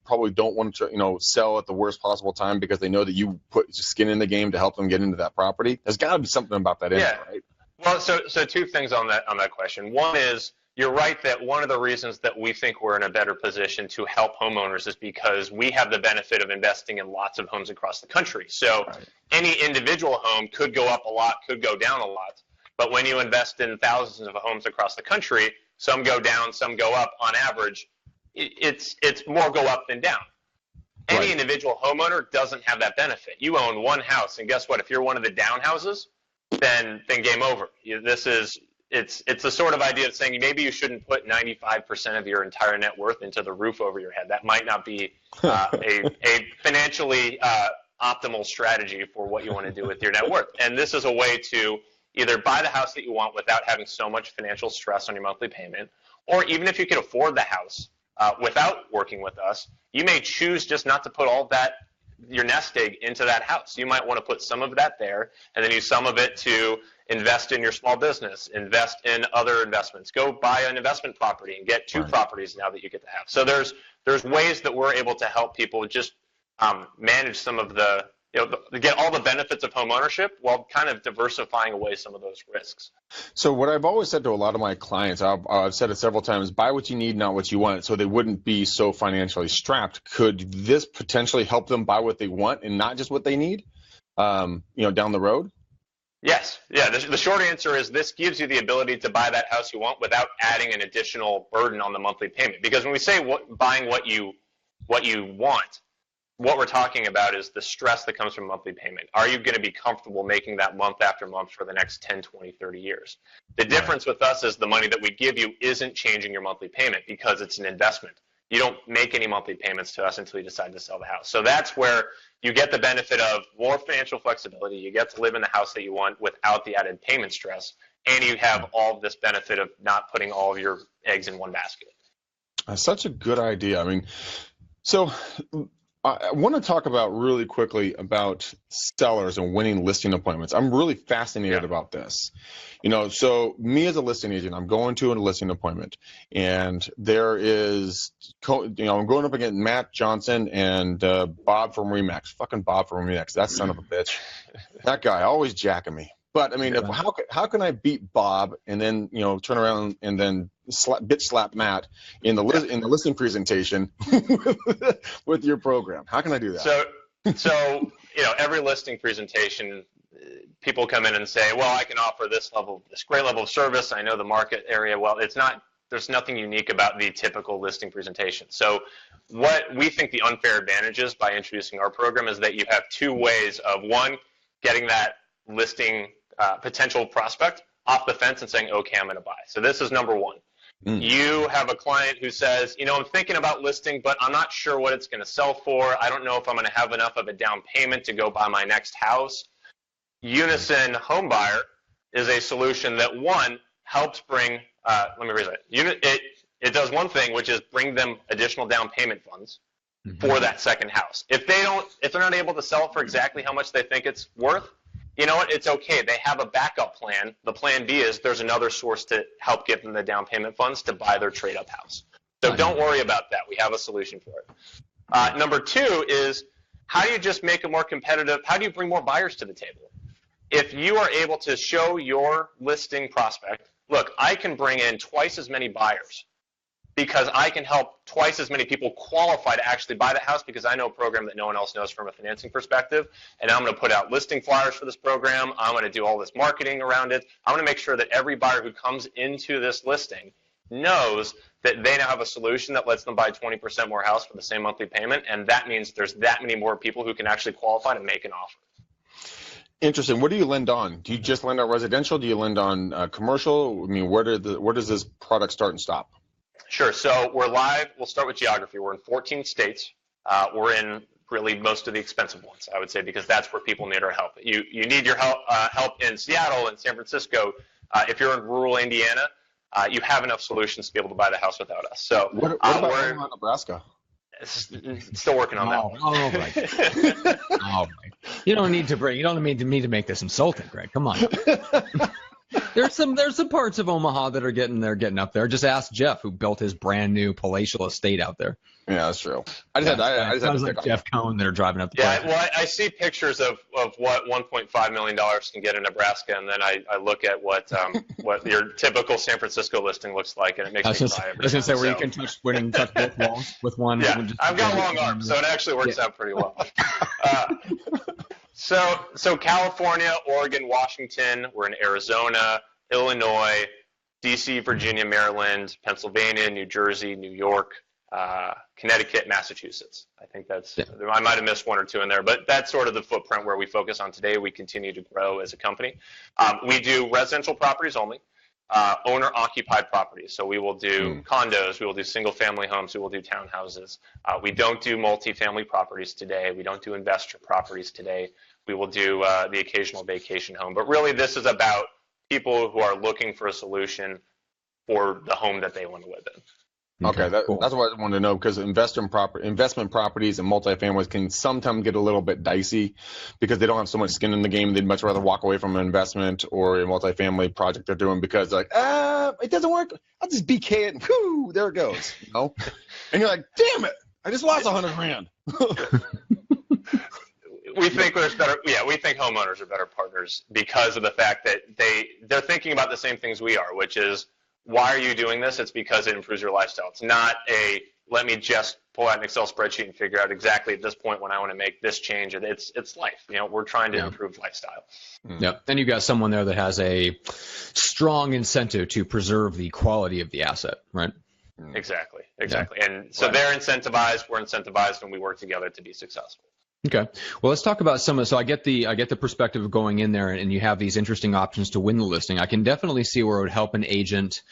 Speaker 2: probably don't want to sell at the worst possible time because they know that you put skin in the game to help them get into that property. There's got to be something about that in there, right?
Speaker 3: Well, so two things on that question. One is you're right that one of the reasons that we think we're in a better position to help homeowners is because we have the benefit of investing in lots of homes across the country. So any individual home could go up a lot, could go down a lot. But when you invest in thousands of homes across the country, some go down, some go up. On average, it's more go up than down. Any individual homeowner doesn't have that benefit. You own one house, and guess what? If you're one of the down houses, then game over. It's the sort of idea of saying maybe you shouldn't put 95% of your entire net worth into the roof over your head. That might not be a financially optimal strategy for what you want to do with your net worth. And this is a way to either buy the house that you want without having so much financial stress on your monthly payment, or even if you can afford the house without working with us, you may choose just not to put all that your nest egg into that house. You might want to put some of that there and then use some of it to invest in your small business, invest in other investments. Go buy an investment property and get two properties now that you get to have. So there's ways that we're able to help people just manage some of the, get all the benefits of home ownership while kind of diversifying away some of those risks.
Speaker 2: So what I've always said to a lot of my clients, I've said it several times, buy what you need, not what you want, so they wouldn't be so financially strapped. Could this potentially help them buy what they want and not just what they need, down the road?
Speaker 3: Yes. Yeah. The short answer is this gives you the ability to buy that house you want without adding an additional burden on the monthly payment. Because when we say buying what you want, what we're talking about is the stress that comes from monthly payment. Are you going to be comfortable making that month after month for the next 10, 20, 30 years? The difference with us is the money that we give you isn't changing your monthly payment because it's an investment. You don't make any monthly payments to us until you decide to sell the house. So that's where you get the benefit of more financial flexibility. You get to live in the house that you want without the added payment stress. And you have all of this benefit of not putting all of your eggs in one basket.
Speaker 2: That's such a good idea. I mean, so I want to talk about really quickly about sellers and winning listing appointments. I'm really fascinated about this. So me as a listing agent, I'm going to a listing appointment, and there is, I'm going up against Matt Johnson and Bob from Remax. Fucking Bob from Remax. That son of a bitch. That guy always jacking me. But I mean, how can I beat Bob and then turn around and then bitch slap Matt in the listing presentation with your program? How can I do that?
Speaker 3: So every listing presentation, people come in and say, well, I can offer this great level of service. I know the market area well. There's nothing unique about the typical listing presentation. So what we think the unfair advantage is by introducing our program is that you have two ways of, one, getting that listing potential prospect off the fence and saying, okay, I'm going to buy. So this is number one. You have a client who says, I'm thinking about listing, but I'm not sure what it's going to sell for. I don't know if I'm going to have enough of a down payment to go buy my next house. Unison Home Buyer is a solution that, one, helps bring, let me rephrase that. It does one thing, which is bring them additional down payment funds for that second house. If they're not able to sell it for exactly how much they think it's worth, you know what? It's okay. They have a backup plan. The plan B is there's another source to help give them the down payment funds to buy their trade-up house. So don't worry about that. We have a solution for it. Number two is, how do you just make it more competitive? How do you bring more buyers to the table? If you are able to show your listing prospect, look, I can bring in twice as many buyers because I can help twice as many people qualify to actually buy the house because I know a program that no one else knows from a financing perspective, and I'm going to put out listing flyers for this program. I'm going to do all this marketing around it. I'm going to make sure that every buyer who comes into this listing knows that they now have a solution that lets them buy 20% more house for the same monthly payment, and that means there's that many more people who can actually qualify to make an offer.
Speaker 2: Interesting. What do you lend on? Do you just lend on residential? Do you lend on commercial? I mean, where does this product start and stop?
Speaker 3: Sure. So we're live. We'll start with geography. We're in 14 states. We're in really most of the expensive ones, I would say, because that's where people need our help. You need your help in Seattle and San Francisco. If you're in rural Indiana, you have enough solutions to be able to buy the house without us. So
Speaker 2: what about Omaha, Nebraska?
Speaker 3: Still working on that one.
Speaker 1: Oh, right. Oh, right. You don't need to make this insulting, Greg. Come on. There's some parts of Omaha that are getting up there. Just ask Jeff, who built his brand new palatial estate out there.
Speaker 2: Yeah, that's true. I just had
Speaker 1: like Jeff Cohn that are driving up the
Speaker 3: Yeah, well, I see pictures of what $1.5 million can get in Nebraska, and then I look at what your typical San Francisco listing looks like, and it makes me cry.
Speaker 1: I was going to say, where you can touch both walls with one.
Speaker 3: Yeah, I've got long arms, so it actually works out pretty well. So California, Oregon, Washington, we're in Arizona, Illinois, D.C., Virginia, Maryland, Pennsylvania, New Jersey, New York, Connecticut, Massachusetts. I think I might have missed one or two in there, but that's sort of the footprint where we focus on today. We continue to grow as a company. We do residential properties only, owner-occupied properties. So we will do condos, we will do single-family homes, we will do townhouses. We don't do multifamily properties today. We don't do investor properties today. We will do the occasional vacation home. But really, this is about people who are looking for a solution for the home that they want to live in.
Speaker 2: Okay,
Speaker 1: cool.
Speaker 2: that's what I wanted to know, because investment properties and multifamilies can sometimes get a little bit dicey because they don't have so much skin in the game. They'd much rather walk away from an investment or a multifamily project they're doing because they're like, it doesn't work. I'll just BK it and whoo, there it goes. And you're like, damn it, I just lost $100,000.
Speaker 3: We think there's better. Yeah, we think homeowners are better partners because of the fact that they're thinking about the same things we are, which is, why are you doing this? It's because it improves your lifestyle. It's not let me just pull out an Excel spreadsheet and figure out exactly at this point when I want to make this change. It's life. We're trying to improve lifestyle.
Speaker 1: Yep. And you've got someone there that has a strong incentive to preserve the quality of the asset, right?
Speaker 3: Exactly. And so they're incentivized, we're incentivized, and we work together to be successful.
Speaker 1: Okay. Well, let's talk about so I get the perspective of going in there and you have these interesting options to win the listing. I can definitely see where it would help an agent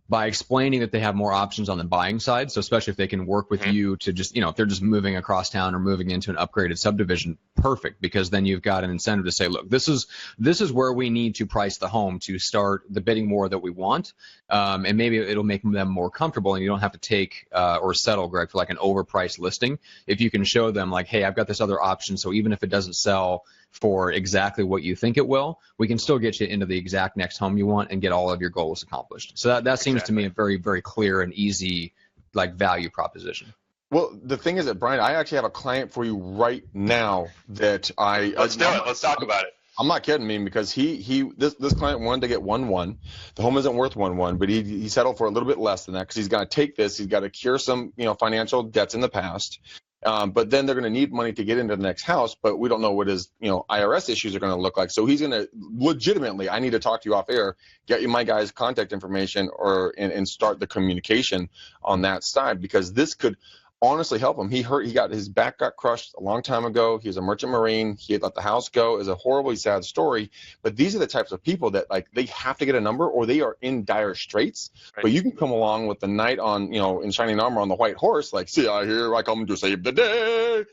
Speaker 1: by explaining that they have more options on the buying side. So especially if they can work with you to just, if they're just moving across town or moving into an upgraded subdivision, perfect, because then you've got an incentive to say, look, this is where we need to price the home to start the bidding more that we want. And maybe it'll make them more comfortable and you don't have to take or settle, Greg, for like an overpriced listing. If you can show them like, hey, I've got this other option. So even if it doesn't sell for exactly what you think it will, we can still get you into the exact next home you want and get all of your goals accomplished. So that seems to me a very, very clear and easy value proposition.
Speaker 2: Well, the thing is that, Brian, I actually have a client for you right now that
Speaker 3: Let's do it. Let's talk about it.
Speaker 2: I'm not kidding, because this client wanted to get 1-1. The home isn't worth 1-1, but he settled for a little bit less than that because he's got to take this. He's got to cure some financial debts in the past. But then they're going to need money to get into the next house, but we don't know what his IRS issues are going to look like. So he's going to legitimately, I need to talk to you off air, get you my guy's contact information and start the communication on that side, because this could honestly help him. His back got crushed a long time ago. He was a merchant marine. He had let the house go. It's a horribly sad story, but these are the types of people that they have to get a number or they are in dire straits. Right. But you can come along with the knight on, in shining armor on the white horse, like, see, here I come to save the day.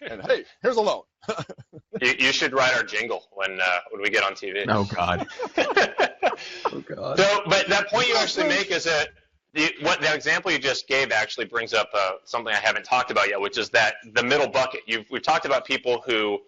Speaker 2: And hey, here's a loan.
Speaker 3: You should write our jingle when we get on TV.
Speaker 1: Oh God.
Speaker 3: Oh God. So, but that point you actually make is that that example you just gave actually brings up something I haven't talked about yet, which is that the middle bucket. We've talked about people who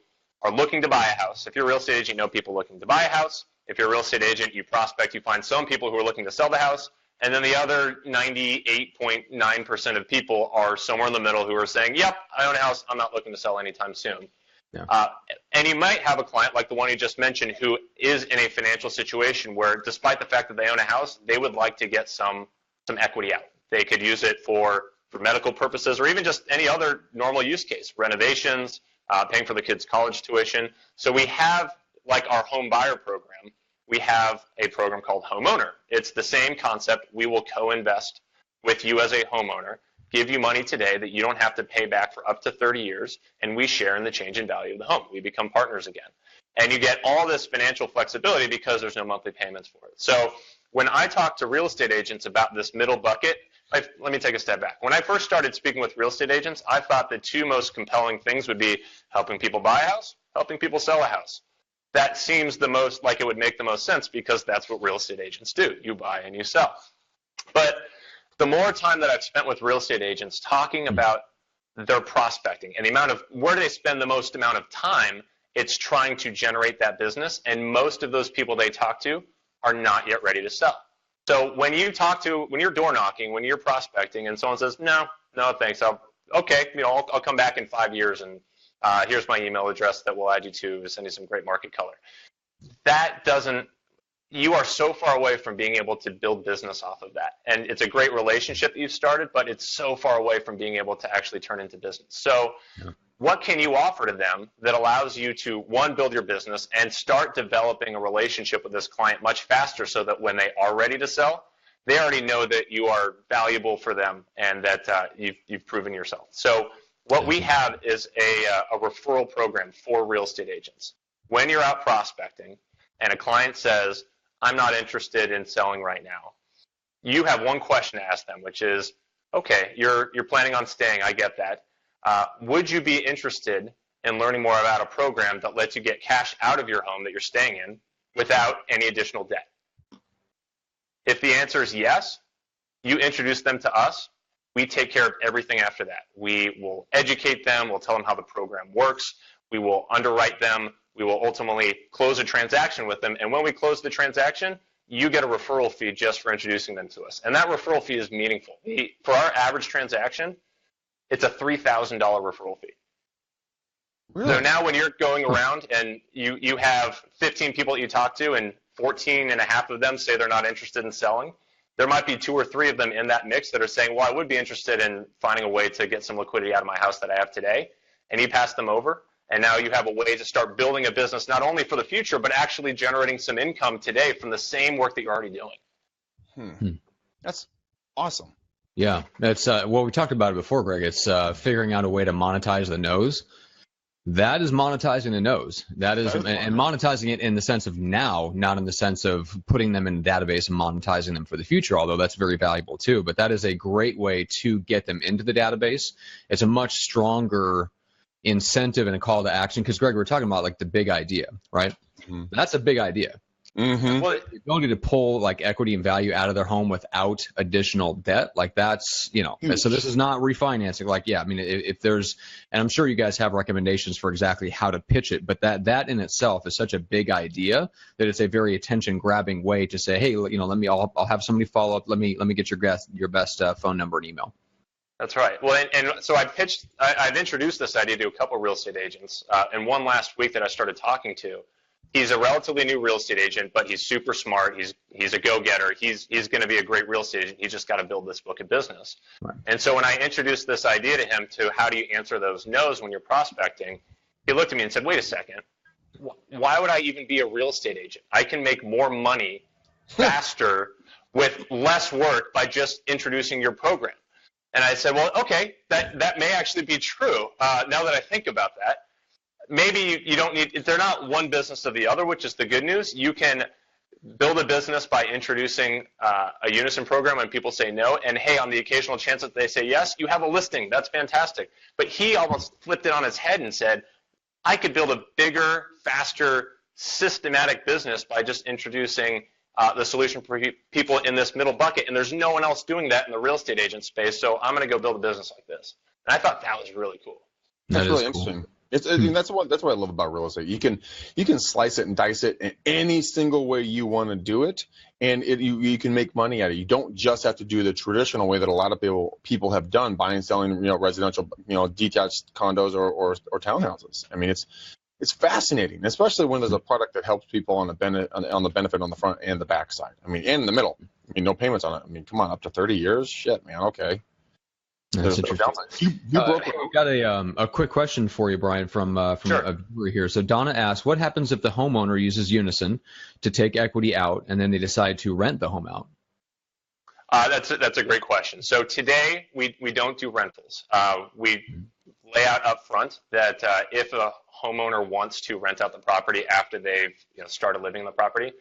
Speaker 3: are looking to buy a house. If you're a real estate agent, you know people looking to buy a house. If you're a real estate agent, you prospect, you find some people who are looking to sell the house. And then the other 98.9% of people are somewhere in the middle who are saying, yep, I own a house. I'm not looking to sell anytime soon. Yeah. And you might have a client like the one you just mentioned who is in a financial situation where, despite the fact that they own a house, they would like to get some equity out. They could use it for medical purposes or even just any other normal use case, renovations, paying for the kids' college tuition. So we have, like our home buyer program, we have a program called Homeowner. It's the same concept. We will co-invest with you as a homeowner, give you money today that you don't have to pay back for up to 30 years, and we share in the change in value of the home. We become partners again. And you get all this financial flexibility because there's no monthly payments for it. So when I talk to real estate agents about this middle bucket, let me take a step back. When I first started speaking with real estate agents, I thought the two most compelling things would be helping people buy a house, helping people sell a house. That seems the most like it would make the most sense because that's what real estate agents do. You buy and you sell. But the more time that I've spent with real estate agents talking about their prospecting and the amount of where do they spend the most amount of time, it's trying to generate that business. And most of those people they talk to are not yet ready to sell. So when you're door knocking, when you're prospecting and someone says, no, thanks, I'll come back in 5 years and here's my email address that we'll add you to send you some great market color. You are so far away from being able to build business off of that. And it's a great relationship that you've started, but it's so far away from being able to actually turn into business. So what can you offer to them that allows you to, one, build your business and start developing a relationship with this client much faster so that when they are ready to sell, they already know that you are valuable for them and that you've proven yourself. So what we have is a referral program for real estate agents. When you're out prospecting and a client says, I'm not interested in selling right now, you have one question to ask them, which is, okay, you're planning on staying, I get that. Would you be interested in learning more about a program that lets you get cash out of your home that you're staying in without any additional debt? If the answer is yes, you introduce them to us, We take care of everything after that. We will educate them. We'll tell them how the program works. We will underwrite them. We will ultimately close a transaction with them. And when we close the transaction, you get a referral fee just for introducing them to us. And that referral fee is meaningful. For our average transaction, it's a $3,000 referral fee.
Speaker 2: Really?
Speaker 3: So now when you're going around and you have 15 people that you talk to and 14 and a half of them say they're not interested in selling, there might be 2 or 3 of them in that mix that are saying, well, I would be interested in finding a way to get some liquidity out of my house that I have today. And you pass them over. And now you have a way to start building a business, not only for the future, but actually generating some income today from the same work that you're already doing.
Speaker 2: That's awesome.
Speaker 1: Yeah, that's well, we talked about it before, Greg. It's figuring out a way to monetize the no's. That is monetizing the no's. That is, and monetizing it in the sense of now, not in the sense of putting them in a database and monetizing them for the future, although that's very valuable too. But that is a great way to get them into the database. It's a much stronger incentive and a call to action, because Greg, we're talking about like the big idea, right? That's a big idea. Well, the ability to pull like equity and value out of their home without additional debt, like that's, so this is not refinancing. Like, yeah, I mean, if there's, and I'm sure you guys have recommendations for exactly how to pitch it, but that in itself is such a big idea that it's a very attention grabbing way to say, hey, I'll have somebody follow up. Let me get your best phone number and email.
Speaker 3: That's right. Well, and so I've introduced this idea to a couple of real estate agents, and one last week that I started talking to. He's a relatively new real estate agent, but he's super smart. He's a go-getter. He's going to be a great real estate agent. He's just got to build this book of business. Right. And so when I introduced this idea to him to how do you answer those no's when you're prospecting, he looked at me and said, wait a second, why would I even be a real estate agent? I can make more money faster with less work by just introducing your program. And I said, well, okay, that may actually be true. Now that I think about that, maybe you don't need, they're not one business of the other, which is the good news. You can build a business by introducing a Unison program when people say no. And hey, on the occasional chance that they say yes, you have a listing. That's fantastic. But he almost flipped it on his head and said, I could build a bigger, faster, systematic business by just introducing the solution for people in this middle bucket. And there's no one else doing that in the real estate agent space. So I'm going to go build a business like this. And I thought that was really cool.
Speaker 2: That's really interesting. I mean, that's what I love about real estate. You can slice it and dice it in any single way you want to do it, and you can make money at it. You don't just have to do the traditional way that a lot of people have done, buying and selling residential detached condos or townhouses. I mean, it's fascinating, especially when there's a product that helps people on the benefit on the front and the back side. I mean, and in the middle. I mean, no payments on it. I mean, come on, up to 30 years? Shit, man. Okay.
Speaker 1: That's interesting. We've got a quick question for you, Brian, from
Speaker 3: Sure.
Speaker 1: a viewer here. So Donna asks, what happens if the homeowner uses Unison to take equity out and then they decide to rent the home out?
Speaker 3: That's a great question. So today we don't do rentals. We lay out up front that if a homeowner wants to rent out the property after they've started living in the property,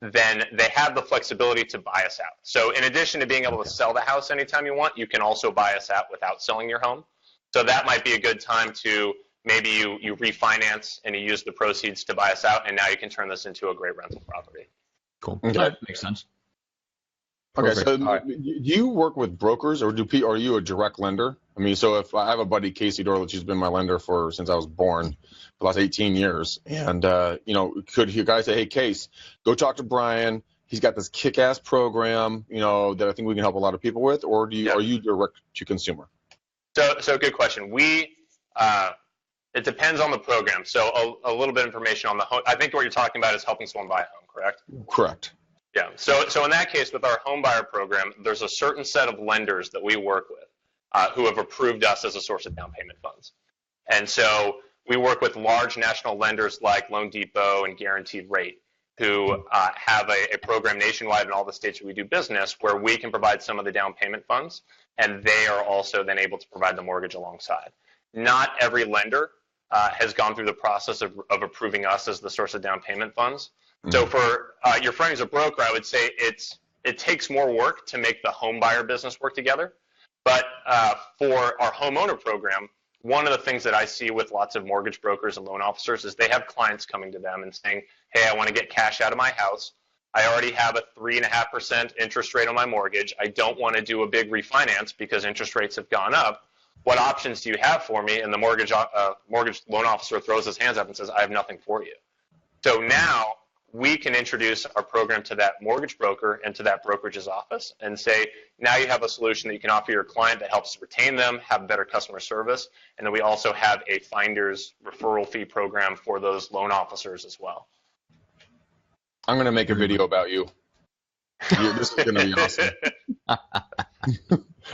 Speaker 3: then they have the flexibility to buy us out. So in addition to being able to sell the house anytime you want, you can also buy us out without selling your home. So that might be a good time to maybe you refinance and you use the proceeds to buy us out, and now you can turn this into a great rental property.
Speaker 1: Cool. Okay. That makes sense.
Speaker 2: Okay, so do you work with brokers, or are you a direct lender? I mean, so if I have a buddy, Casey Dorlich, who's been my lender since I was born, for the last 18 years, and could you guys say, hey, Case, go talk to Brian. He's got this kick-ass program, that I think we can help a lot of people with, or are you direct to consumer?
Speaker 3: So good question. It depends on the program. So a little bit of information on the home. I think what you're talking about is helping someone buy a home, correct?
Speaker 2: Correct.
Speaker 3: Yeah. So in that case, with our home buyer program, there's a certain set of lenders that we work with who have approved us as a source of down payment funds. And so we work with large national lenders like Loan Depot and Guaranteed Rate, who have a program nationwide in all the states where we do business, where we can provide some of the down payment funds, and they are also then able to provide the mortgage alongside. Not every lender has gone through the process of approving us as the source of down payment funds. So for your friend who's a broker, I would say it takes more work to make the home buyer business work together. But for our homeowner program, one of the things that I see with lots of mortgage brokers and loan officers is they have clients coming to them and saying, hey, I want to get cash out of my house. I already have a 3.5% interest rate on my mortgage. I don't want to do a big refinance because interest rates have gone up. What options do you have for me? And the mortgage loan officer throws his hands up and says, I have nothing for you. So now we can introduce our program to that mortgage broker and to that brokerage's office and say, now you have a solution that you can offer your client that helps retain them, have better customer service, and then we also have a finder's referral fee program for those loan officers as well.
Speaker 2: I'm going to make a video about you. This is going to be awesome.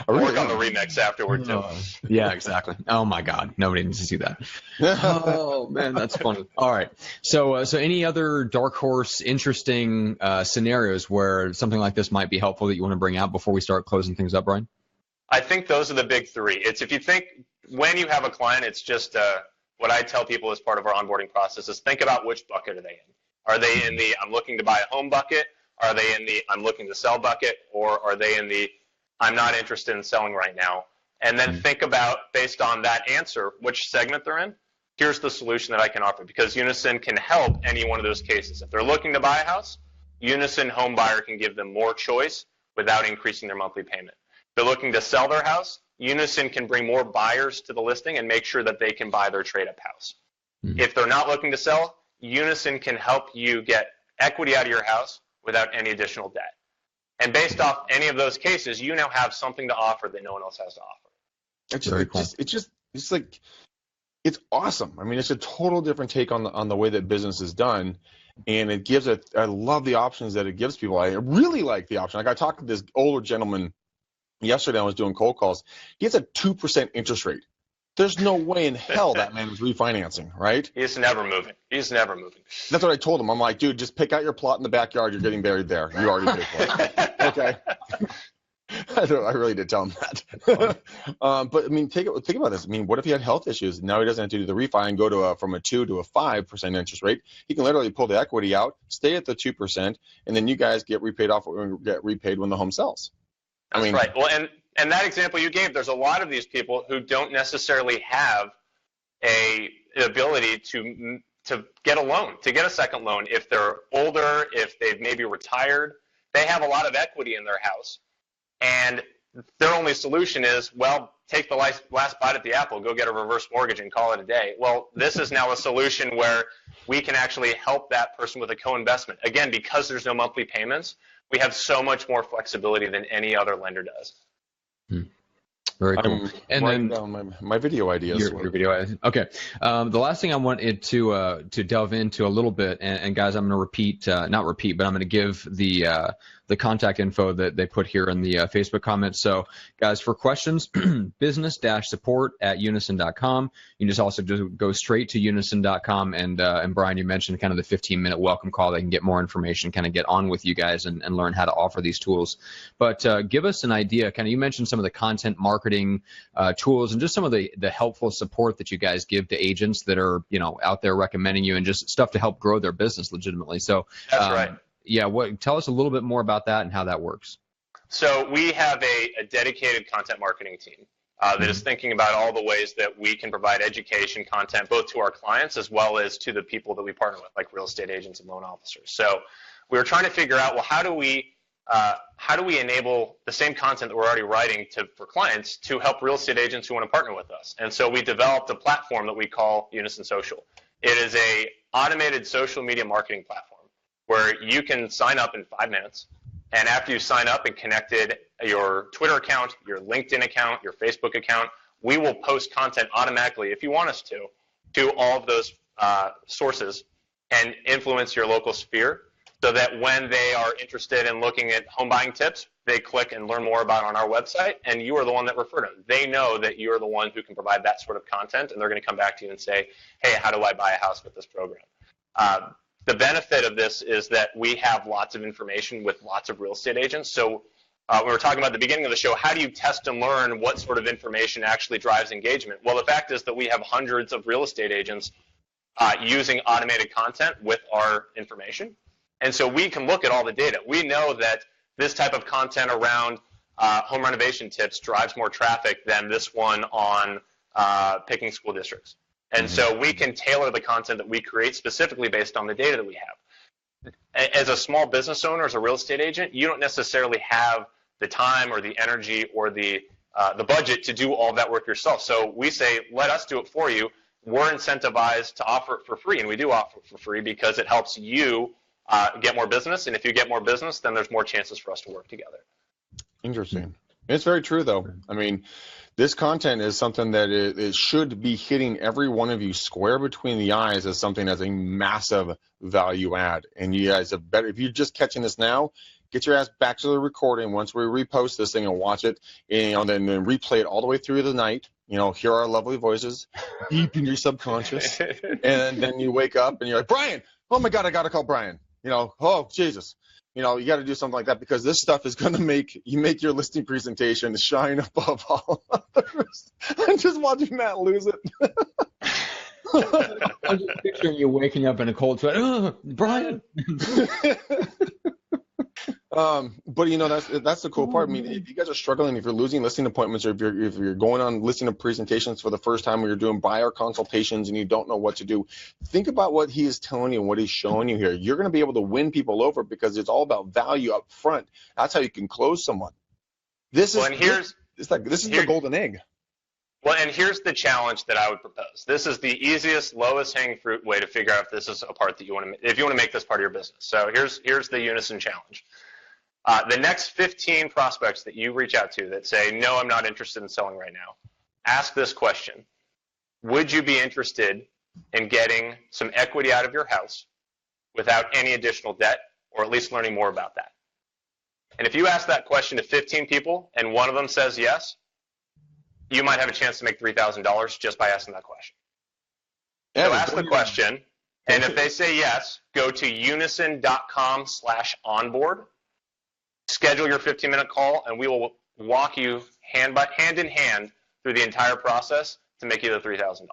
Speaker 3: I'll work on the remix afterward, too.
Speaker 1: Yeah, exactly. Oh, my God. Nobody needs to see that. Oh, man, that's funny. All right. So any other dark horse, interesting scenarios where something like this might be helpful that you want to bring out before we start closing things up, Brian?
Speaker 3: I think those are the big three. It's if you think when you have a client, it's just what I tell people as part of our onboarding process is think about which bucket are they in. Are they in the I'm looking to buy a home bucket? Are they in the I'm looking to sell bucket? Or are they in the I'm not interested in selling right now? And then think about, based on that answer, which segment they're in. Here's the solution that I can offer, because Unison can help any one of those cases. If they're looking to buy a house, Unison Home Buyer can give them more choice without increasing their monthly payment. If they're looking to sell their house, Unison can bring more buyers to the listing and make sure that they can buy their trade-up house. If they're not looking to sell, Unison can help you get equity out of your house without any additional debt. And based off any of those cases, you now have something to offer that no one else has to offer.
Speaker 2: It's like, it's awesome. I mean, it's a total different take on the way that business is done. And it gives it, I love the options that it gives people. I really like the option. Like I talked to this older gentleman yesterday, I was doing cold calls. He has a 2% interest rate. There's no way in hell that man was refinancing, right?
Speaker 3: He's never moving.
Speaker 2: That's what I told him. I'm like, dude, just pick out your plot in the backyard. You're getting buried there. You already paid for it. Okay. I really did tell him that. But I mean, think about this. I mean, what if he had health issues? Now he doesn't have to do the refi and go from a 2 to a 5% interest rate. He can literally pull the equity out, stay at the 2%, and then you guys get repaid when the home sells.
Speaker 3: That's right. Well, and that example you gave, there's a lot of these people who don't necessarily have the ability to get a loan, to get a second loan. If they're older, if they've maybe retired, they have a lot of equity in their house. And their only solution is, well, take the last bite at the apple, go get a reverse mortgage and call it a day. Well, this is now a solution where we can actually help that person with a co-investment. Again, because there's no monthly payments, we have so much more flexibility than any other lender does.
Speaker 1: Very cool.
Speaker 2: And then down my video ideas.
Speaker 1: Your video ideas. Okay. The last thing I wanted to delve into a little bit, and guys, I'm going to not repeat, but I'm going to give the contact info that they put here in the Facebook comments. So, guys, for questions, business-support@unison.com. You can just also go straight to unison.com. And Brian, you mentioned kind of the 15-minute welcome call. They can get more information, kind of get on with you guys and learn how to offer these tools. But give us an idea. Kind of, you mentioned some of the content marketing tools and just some of the helpful support that you guys give to agents that are out there recommending you, and just stuff to help grow their business legitimately. So
Speaker 3: that's right.
Speaker 1: Yeah, tell us a little bit more about that and how that works.
Speaker 3: So we have a dedicated content marketing team that is thinking about all the ways that we can provide education content both to our clients as well as to the people that we partner with, like real estate agents and loan officers. So we were trying to figure out, well, how do we enable the same content that we're already writing for clients to help real estate agents who want to partner with us? And so we developed a platform that we call Unison Social. It is a automated social media marketing platform where you can sign up in 5 minutes, and after you sign up and connected your Twitter account, your LinkedIn account, your Facebook account, we will post content automatically, if you want us to all of those sources and influence your local sphere, so that when they are interested in looking at home buying tips, they click and learn more about it on our website, and you are the one that referred them. They know that you are the one who can provide that sort of content, and they're going to come back to you and say, hey, how do I buy a house with this program? The benefit of this is that we have lots of information with lots of real estate agents. So we were talking about at the beginning of the show, how do you test and learn what sort of information actually drives engagement? Well, the fact is that we have hundreds of real estate agents using automated content with our information. And so we can look at all the data. We know that this type of content around home renovation tips drives more traffic than this one on picking school districts. And so we can tailor the content that we create specifically based on the data that we have. as a small business owner, as a real estate agent, you don't necessarily have the time or the energy or the budget to do all that work yourself. So we say, let us do it for you. We're incentivized to offer it for free, and we do offer it for free because it helps you get more business. And if you get more business, then there's more chances for us to work together.
Speaker 2: Interesting. It's very true, though. I mean, this content is something that it should be hitting every one of you square between the eyes as something that's a massive value add. And you guys have better, if you're just catching this now, get your ass back to the recording once we repost this thing and watch it, and then replay it all the way through the night. Hear our lovely voices deep in your subconscious. And then you wake up and you're like, Brian, oh my God, I got to call Brian. Oh, Jesus. You got to do something like that because this stuff is going to make your listing presentation shine above all others. I'm just watching Matt lose it.
Speaker 1: I'm just picturing you waking up in a cold sweat. Oh, Brian.
Speaker 2: But that's the cool part. I mean, if you guys are struggling, if you're losing listing appointments, or if you're going on listing presentations for the first time, or you're doing buyer consultations and you don't know what to do, think about what he is telling you and what he's showing you here. You're going to be able to win people over because it's all about value up front. That's how you can close someone. This is the golden egg.
Speaker 3: Well, and here's the challenge that I would propose. This is the easiest, lowest hanging fruit way to figure out if this is a part that you want to, if you want to make this part of your business. So here's the Unison challenge. The next 15 prospects that you reach out to that say, no, I'm not interested in selling right now, ask this question. Would you be interested in getting some equity out of your house without any additional debt, or at least learning more about that? And if you ask that question to 15 people and one of them says yes, you might have a chance to make $3,000 just by asking that question. So ask the question, and if they say yes, go to unison.com/onboard. Schedule your 15-minute call, and we will walk you hand in hand through the entire process to make you the $3,000.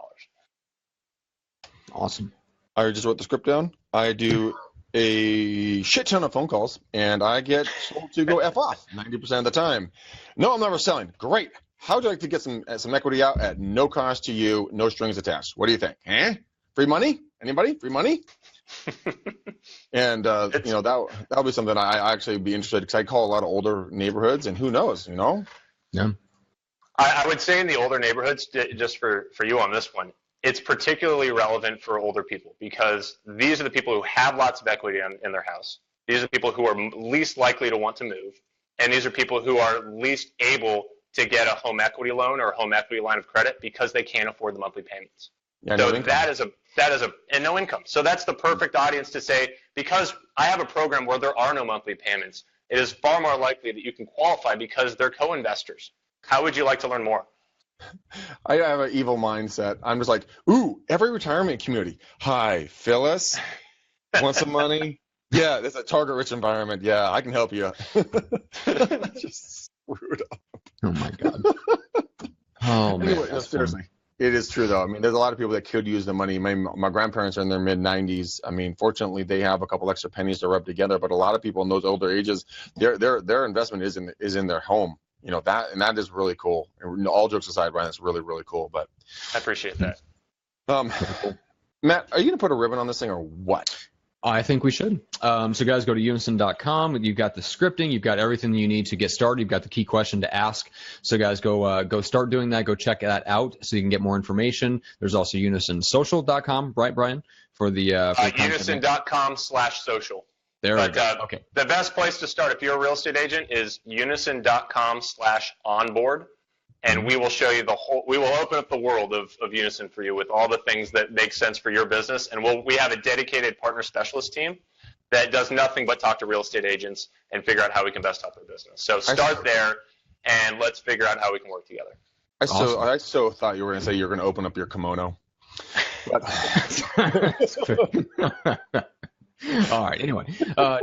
Speaker 1: Awesome.
Speaker 2: I just wrote the script down. I do a shit ton of phone calls, and I get told to go F off 90% of the time. No, I'm never selling. Great. How would you like to get some equity out at no cost to you, no strings attached? What do you think? Free money? Anybody? Free money? And that'll be something I actually be interested, because I call a lot of older neighborhoods, and who knows,
Speaker 1: Yeah.
Speaker 3: I would say in the older neighborhoods, just for you on this one, it's particularly relevant for older people because these are the people who have lots of equity in their house. These are people who are least likely to want to move, and these are people who are least able to get a home equity loan or a home equity line of credit because they can't afford the monthly payments.
Speaker 2: Yeah,
Speaker 3: so that is and no income. So that's the perfect audience to say, because I have a program where there are no monthly payments, it is far more likely that you can qualify because they're co-investors. How would you like to learn more?
Speaker 2: I have an evil mindset. I'm just like, ooh, every retirement community. Hi, Phyllis. Want some money? Yeah, it's a target-rich environment. Yeah, I can help you. Just screwed up.
Speaker 1: Oh, my God. Oh, man.
Speaker 2: Anyway, no, seriously. It is true, though. I mean, there's a lot of people that could use the money. My grandparents are in their mid-90s. I mean, fortunately, they have a couple extra pennies to rub together. But a lot of people in those older ages, their investment is in their home. That is really cool. And all jokes aside, Brian, that's really, really cool. But
Speaker 3: I appreciate that.
Speaker 2: Matt, are you going to put a ribbon on this thing or what?
Speaker 1: I think we should. So guys, go to unison.com. You've got the scripting. You've got everything you need to get started. You've got the key question to ask. So guys, go start doing that. Go check that out so you can get more information. There's also unisonsocial.com, right, Brian? For the
Speaker 3: unison.com/social.
Speaker 1: There we go. Okay.
Speaker 3: The best place to start if you're a real estate agent is unison.com/onboard. And we will show you we will open up the world of Unison for you with all the things that make sense for your business. And we have a dedicated partner specialist team that does nothing but talk to real estate agents and figure out how we can best help their business. So start there, and let's figure out how we can work together.
Speaker 2: I so thought you were going to say you're going to open up your kimono.
Speaker 1: All right. Anyway,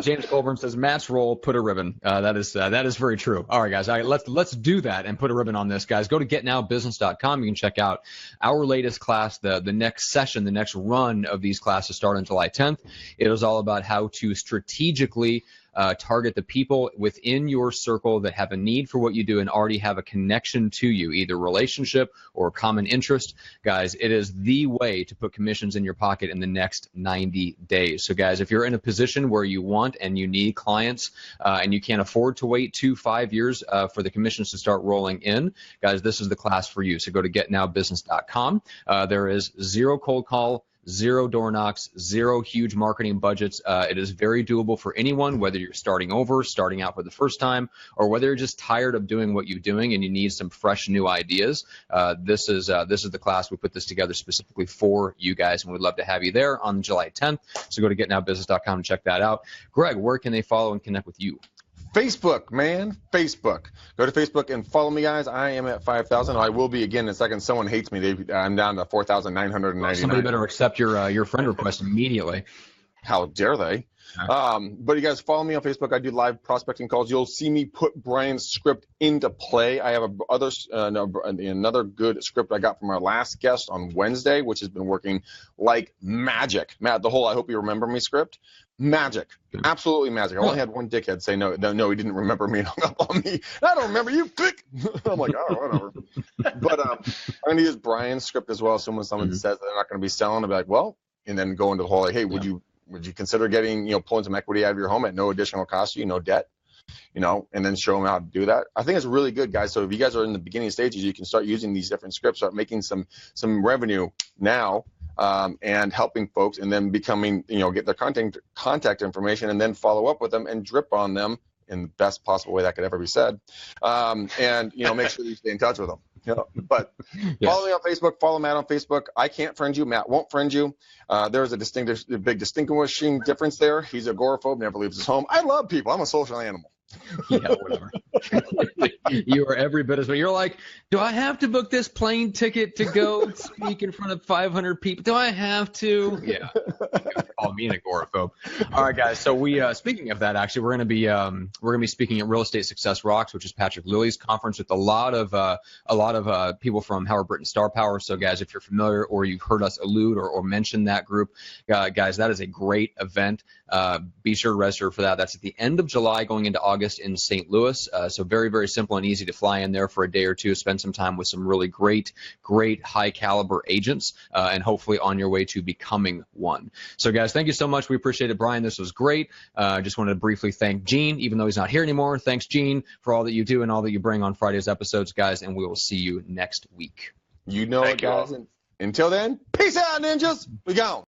Speaker 1: James Colburn says Matt's role, put a ribbon. That is very true. All right, guys. All right, let's do that and put a ribbon on this, guys. Go to getnowbusiness.com. You can check out our latest class. The next session, the next run of these classes start on July 10th. It is all about how to strategically target the people within your circle that have a need for what you do and already have a connection to you, either relationship or common interest. Guys, it is the way to put commissions in your pocket in the next 90 days. So guys, if you're in a position where you want and you need clients and you can't afford to wait 2-5 years for the commissions to start rolling in, guys, this is the class for you. So go to getnowbusiness.com. There is zero cold call, zero door knocks, zero huge marketing budgets. It is very doable for anyone, whether you're starting over, starting out for the first time, or whether you're just tired of doing what you're doing and you need some fresh new ideas. This is the class. We put this together specifically for you guys, and we'd love to have you there on July 10th. So go to getnowbusiness.com and check that out. Greg, where can they follow and connect with you?
Speaker 2: Facebook, man, Facebook. Go to Facebook and follow me, guys. I am at 5,000. I will be again in a second. Someone hates me. I'm down to 4,999.
Speaker 1: Somebody better accept your friend request immediately.
Speaker 2: How dare they? But you guys follow me on Facebook. I do live prospecting calls. You'll see me put Brian's script into play. I have another good script I got from our last guest on Wednesday, which has been working like magic. Matt, the whole "I hope you remember me" script, magic, absolutely magic. I only had one dickhead say no, he didn't remember me and hung up on me. I don't remember you. Click. I'm like, oh, whatever. But I'm going to use Brian's script as well. So when someone says they're not going to be selling, I'll be like, well, and then go into the whole, like, hey, would you consider getting, pulling some equity out of your home at no additional cost to you, no debt, and then show them how to do that. I think it's really good, guys. So if you guys are in the beginning stages, you can start using these different scripts, start making some revenue now, and helping folks, and then becoming, get their contact information, and then follow up with them and drip on them in the best possible way that could ever be said, and make sure you stay in touch with them. But follow me on Facebook, follow Matt on Facebook. I can't friend you, Matt won't friend you. There's a big distinguishing difference there. He's agoraphobe, never leaves his home. I love people. I'm a social animal.
Speaker 1: Yeah, whatever. You are every bit as well. You're like, do I have to book this plane ticket to go speak in front of 500 people? Do I have to? Yeah. Call me an agoraphobe. All right, guys. So we, speaking of that, actually, we're going to be speaking at Real Estate Success Rocks, which is Patrick Lilly's conference, with a lot of people from Howard Britton Star Power. So, guys, if you're familiar or you've heard us allude or mention that group, guys, that is a great event. Be sure to register for that. That's at the end of July, going into August in St. Louis. So very, very simple and easy to fly in there for a day or two, spend some time with some really great high caliber agents, and hopefully on your way to becoming one. So guys, thank you so much. We appreciate it. Brian, this was great. Just wanted to briefly thank Gene, even though he's not here anymore. Thanks, Gene, for all that you do and all that you bring on Friday's episodes, guys, and we will see you next week.
Speaker 2: You know it, guys. Until then, peace out, ninjas. We gone.